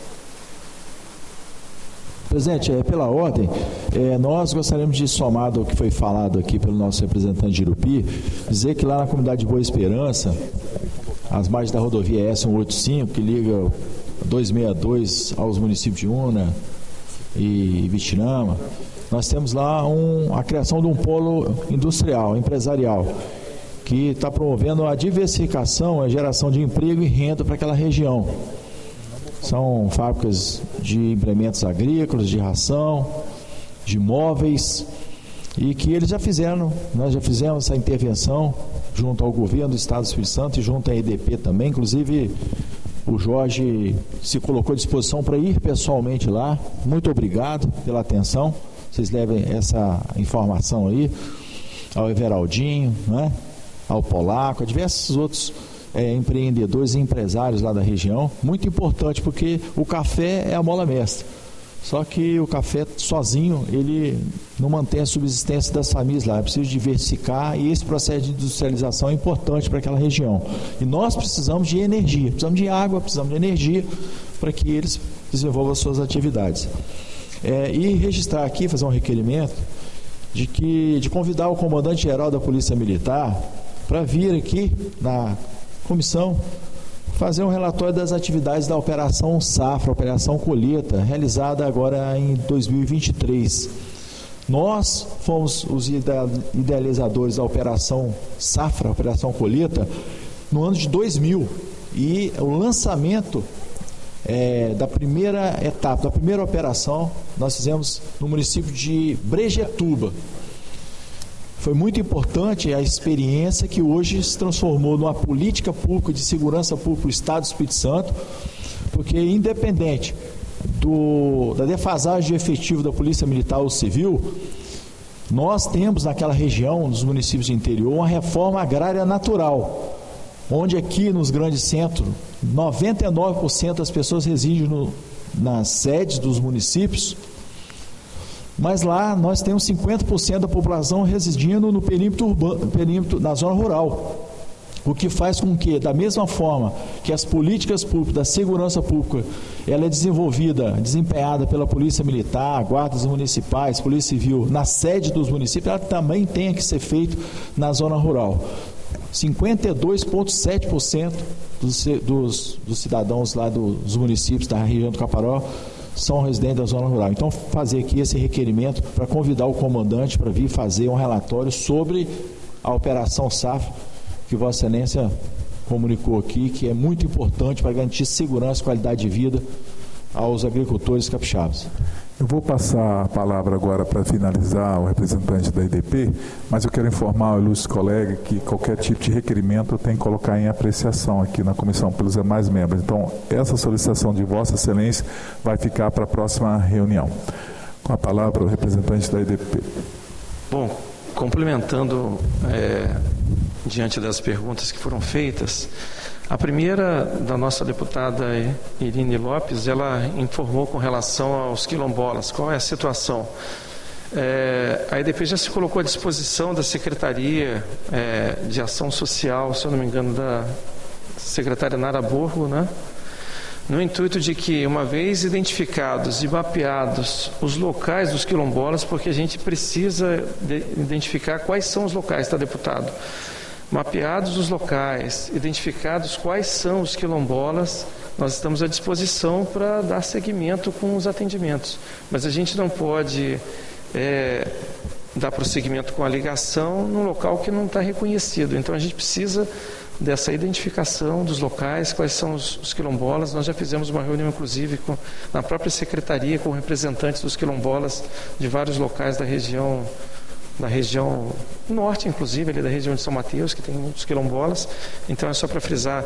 Presidente, pela ordem, nós gostaríamos de, somado ao que foi falado aqui pelo nosso representante de Irupi, dizer que lá na comunidade de Boa Esperança, às margens da rodovia S185, que liga 262 aos municípios de Una e Vitinama, nós temos lá a criação de um polo industrial, empresarial, que está promovendo a diversificação, a geração de emprego e renda para aquela região. São fábricas de implementos agrícolas, de ração, de móveis, e que eles nós já fizemos essa intervenção junto ao governo do Estado do Espírito Santo e junto à EDP também. Inclusive, o Jorge se colocou à disposição para ir pessoalmente lá. Muito obrigado pela atenção. Vocês levem essa informação aí ao Everaldinho, né? Ao Polaco, a diversos outros empreendedores e empresários lá da região. Muito importante, porque o café é a mola mestra. Só que o café sozinho, ele não mantém a subsistência das famílias lá. É preciso diversificar, e esse processo de industrialização é importante para aquela região. E nós precisamos de energia, precisamos de água, precisamos de energia para que eles desenvolvam as suas atividades. E registrar aqui, fazer um requerimento de convidar o comandante-geral da Polícia Militar para vir aqui na comissão fazer um relatório das atividades da Operação Safra, Operação Colheita, realizada agora em 2023. Nós fomos os idealizadores da Operação Safra, Operação Colheita, no ano de 2000, e o lançamento da primeira etapa, da primeira operação, nós fizemos no município de Brejetuba. Foi muito importante a experiência, que hoje se transformou numa política pública de segurança pública do Estado do Espírito Santo, porque independente da defasagem de efetivo da Polícia Militar ou Civil, nós temos naquela região, nos municípios do interior, uma reforma agrária natural, onde aqui nos grandes centros, 99% das pessoas residem nas sedes dos municípios, mas lá nós temos 50% da população residindo no perímetro urbano, na zona rural. O que faz com que, da mesma forma que as políticas públicas da segurança pública, ela é desempenhada pela Polícia Militar, guardas municipais, Polícia Civil, na sede dos municípios, ela também tem que ser feita na zona rural. 52,7% dos cidadãos lá dos municípios da região do Caparaó são residentes da zona rural. Então, fazer aqui esse requerimento para convidar o comandante para vir fazer um relatório sobre a Operação Safra, que Vossa Excelência comunicou aqui, que é muito importante para garantir segurança e qualidade de vida aos agricultores capixabas. Eu vou passar a palavra agora para finalizar ao representante da EDP, mas eu quero informar o ilustre colega que qualquer tipo de requerimento tem que colocar em apreciação aqui na comissão pelos demais membros. Então, essa solicitação de Vossa Excelência vai ficar para a próxima reunião. Com a palavra o representante da EDP. Bom, complementando diante das perguntas que foram feitas, a primeira da nossa deputada Irine Lopes, ela informou com relação aos quilombolas. Qual é a situação? A EDP já se colocou à disposição da Secretaria de Ação Social, se eu não me engano, da secretária Nara Borgo, né? No intuito de que, uma vez identificados e mapeados os locais dos quilombolas, porque a gente precisa identificar quais são os locais, tá, deputado? Mapeados os locais, identificados quais são os quilombolas, nós estamos à disposição para dar seguimento com os atendimentos. Mas a gente não pode dar prosseguimento com a ligação num local que não está reconhecido. Então a gente precisa dessa identificação dos locais, quais são os quilombolas. Nós já fizemos uma reunião, inclusive, na própria secretaria, com representantes dos quilombolas de vários locais da região da região norte, inclusive, ali da região de São Mateus, que tem muitos quilombolas. Então é só para frisar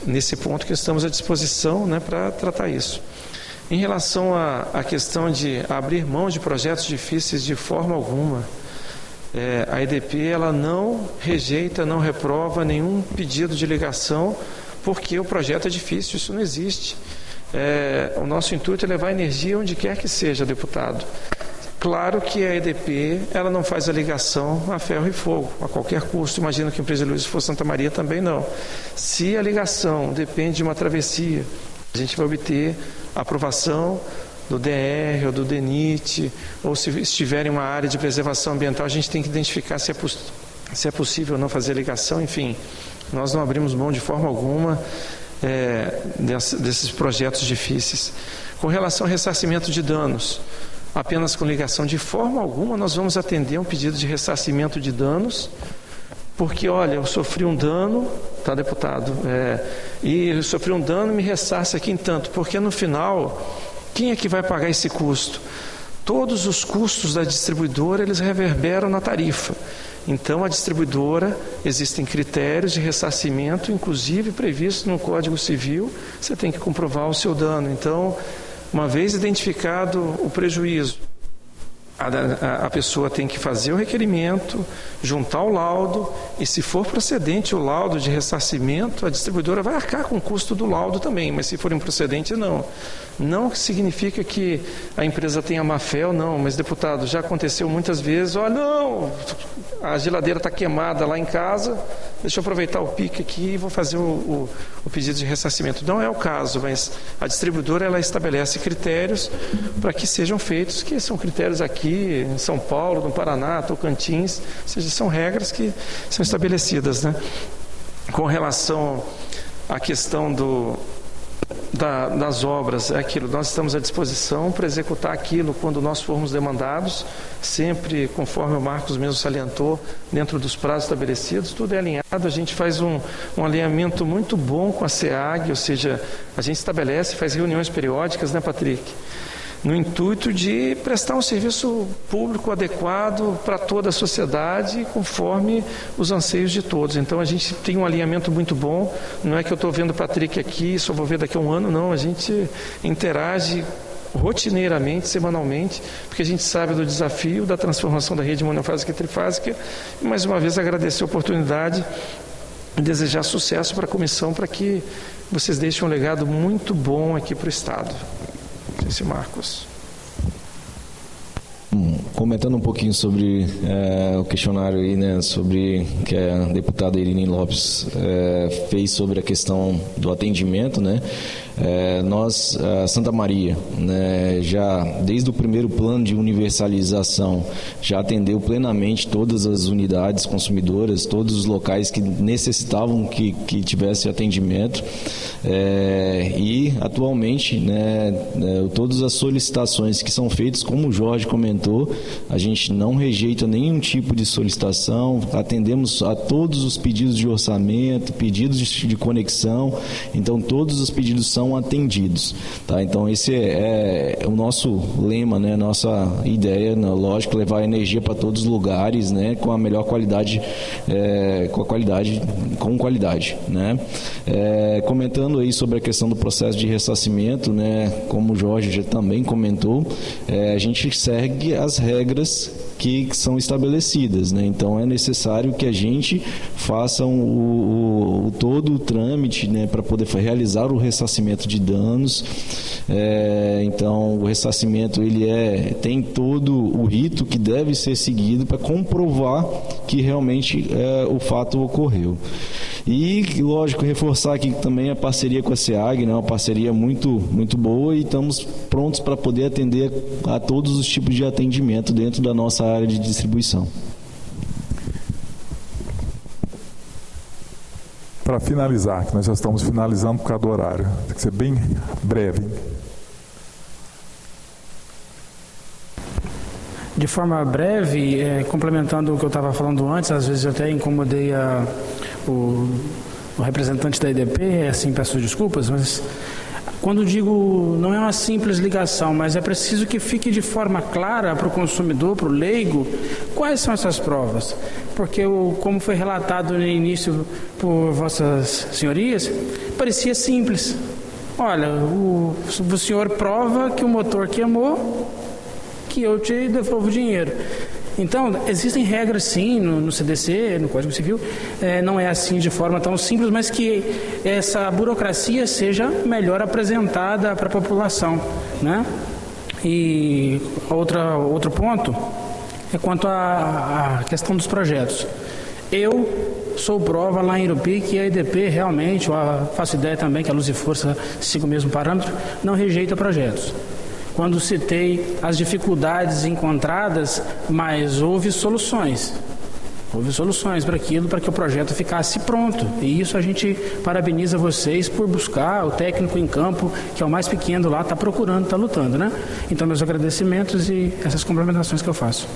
nesse ponto que estamos à disposição, né, para tratar isso. Em relação à questão de abrir mão de projetos difíceis de forma alguma, a EDP ela não rejeita, não reprova nenhum pedido de ligação porque o projeto é difícil, isso não existe. O nosso intuito é levar energia onde quer que seja, deputado. Claro que a EDP ela não faz a ligação a ferro e fogo, a qualquer custo. Imagino que o Empresa Luiz for Santa Maria também não. Se a ligação depende de uma travessia, a gente vai obter a aprovação do DR ou do DENIT, ou se estiver em uma área de preservação ambiental, a gente tem que identificar se é possível ou não fazer a ligação. Enfim, nós não abrimos mão de forma alguma desses projetos difíceis. Com relação ao ressarcimento de danos, apenas com ligação, de forma alguma nós vamos atender um pedido de ressarcimento de danos, porque, olha, eu sofri um dano, tá, deputado, e eu sofri um dano, me ressarce aqui em tanto, porque no final, quem é que vai pagar esse custo? Todos os custos da distribuidora, eles reverberam na tarifa. Então, a distribuidora, existem critérios de ressarcimento, inclusive previstos no Código Civil, você tem que comprovar o seu dano. Então, uma vez identificado o prejuízo, a pessoa tem que fazer o requerimento, juntar o laudo, e se for procedente o laudo de ressarcimento, a distribuidora vai arcar com o custo do laudo também, mas se for improcedente, não. Não significa que a empresa tenha má fé ou não, mas, deputado, já aconteceu muitas vezes, não, a geladeira está queimada lá em casa, deixa eu aproveitar o pique aqui e vou fazer o pedido de ressarcimento. Não é o caso, mas a distribuidora ela estabelece critérios para que sejam feitos, que são critérios aqui em São Paulo, no Paraná, Tocantins, ou seja, são regras que são estabelecidas, né? Com relação à questão das obras, é aquilo, nós estamos à disposição para executar aquilo quando nós formos demandados, sempre conforme o Marcos mesmo salientou, dentro dos prazos estabelecidos, tudo é alinhado, a gente faz um alinhamento muito bom com a SEAG, ou seja, a gente estabelece, faz reuniões periódicas, né, Patrick? No intuito de prestar um serviço público adequado para toda a sociedade, conforme os anseios de todos. Então, a gente tem um alinhamento muito bom, não é que eu estou vendo o Patrick aqui, só vou ver daqui a um ano, não, a gente interage rotineiramente, semanalmente, porque a gente sabe do desafio da transformação da rede monofásica e trifásica, e mais uma vez agradecer a oportunidade e desejar sucesso para a comissão, para que vocês deixem um legado muito bom aqui para o Estado. Esse Marcos. Comentando um pouquinho sobre o questionário aí, né, sobre que a deputada Irine Lopes fez sobre a questão do atendimento, né? Nós, Santa Maria, né, já desde o primeiro plano de universalização, já atendeu plenamente todas as unidades consumidoras, todos os locais que necessitavam que tivesse atendimento, e atualmente, né, todas as solicitações que são feitas, como o Jorge comentou, a gente não rejeita nenhum tipo de solicitação, atendemos a todos os pedidos de orçamento, pedidos de conexão, então todos os pedidos são atendidos, tá? Então esse é o nosso lema, né? Nossa ideia, né? Lógico, levar energia para todos os lugares, né? Com a melhor qualidade, com qualidade, né? Comentando aí sobre a questão do processo de ressarcimento, né? Como o Jorge já também comentou, a gente segue as regras que são estabelecidas, né? Então é necessário que a gente faça todo o trâmite, né, para poder realizar o ressarcimento de danos. Então o ressarcimento tem todo o rito que deve ser seguido para comprovar que realmente o fato ocorreu. E, lógico, reforçar aqui também a parceria com a SEAG, né, uma parceria muito, muito boa, e estamos prontos para poder atender a todos os tipos de atendimento dentro da nossa área de distribuição. Para finalizar, que nós já estamos finalizando por causa do horário, tem que ser bem breve. De forma breve, complementando o que eu estava falando antes, às vezes eu até incomodei o representante da EDP, assim, peço desculpas, mas Quando digo não é uma simples ligação, mas é preciso que fique de forma clara para o consumidor, para o leigo, quais são essas provas. Porque, como foi relatado no início por vossas senhorias, parecia simples. Olha, o senhor prova que o motor queimou, que eu te devolvo o dinheiro. Então, existem regras sim no CDC, no Código Civil, não é assim de forma tão simples, mas que essa burocracia seja melhor apresentada para a população, né? E outro ponto é quanto à questão dos projetos. Eu sou prova lá em Irupi que a EDP realmente, faço ideia também que a Luz e Força siga o mesmo parâmetro, não rejeita projetos. Quando citei as dificuldades encontradas, mas houve soluções. Houve soluções para aquilo, para que o projeto ficasse pronto. E isso a gente parabeniza vocês por buscar, o técnico em campo, que é o mais pequeno lá, está procurando, está lutando, né? Então, meus agradecimentos e essas complementações que eu faço.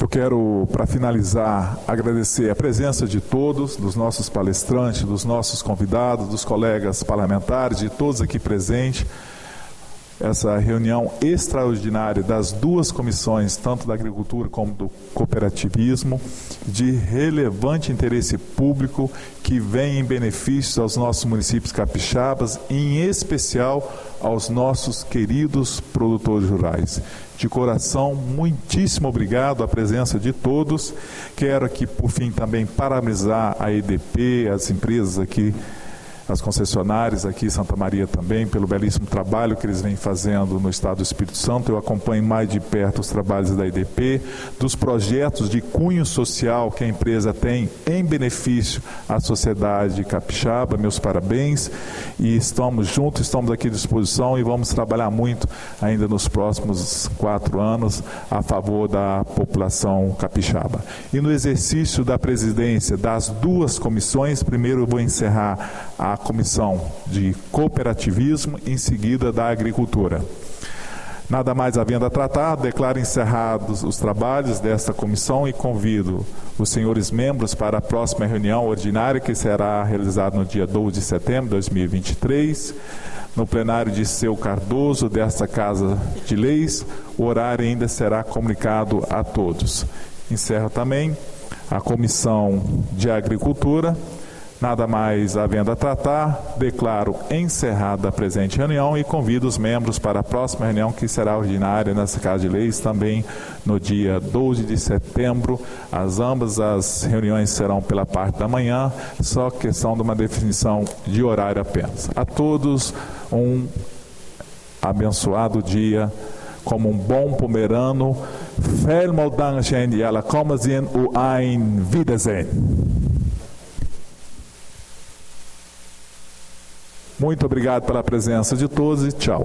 Eu quero, para finalizar, agradecer a presença de todos, dos nossos palestrantes, dos nossos convidados, dos colegas parlamentares, de todos aqui presentes. Essa reunião extraordinária das duas comissões, tanto da agricultura como do cooperativismo, de relevante interesse público que vem em benefícios aos nossos municípios capixabas, em especial aos nossos queridos produtores rurais. De coração, muitíssimo obrigado à presença de todos. Quero aqui, por fim, também parabenizar a EDP, as empresas aqui, as concessionárias aqui em Santa Maria também, pelo belíssimo trabalho que eles vêm fazendo no estado do Espírito Santo. Eu acompanho mais de perto os trabalhos da EDP, dos projetos de cunho social que a empresa tem em benefício à sociedade capixaba. Meus parabéns, e estamos juntos, estamos aqui à disposição e vamos trabalhar muito ainda nos próximos 4 anos a favor da população capixaba. E no exercício da presidência das duas comissões, primeiro eu vou encerrar a Comissão de Cooperativismo, em seguida da Agricultura. Nada mais havendo a tratar, declaro encerrados os trabalhos desta comissão e convido os senhores membros para a próxima reunião ordinária, que será realizada no dia 12 de setembro de 2023, no plenário de Seu Cardoso, desta Casa de Leis. O horário ainda será comunicado a todos. Encerro também a Comissão de Agricultura. Nada mais havendo a tratar, declaro encerrada a presente reunião e convido os membros para a próxima reunião, que será ordinária nessa Casa de Leis, também no dia 12 de setembro. Ambas as reuniões serão pela parte da manhã, só questão de uma definição de horário apenas. A todos, um abençoado dia, como um bom pomerano. Vielen Dank e alla kommen und ein Wiedersehen. Muito obrigado pela presença de todos e tchau.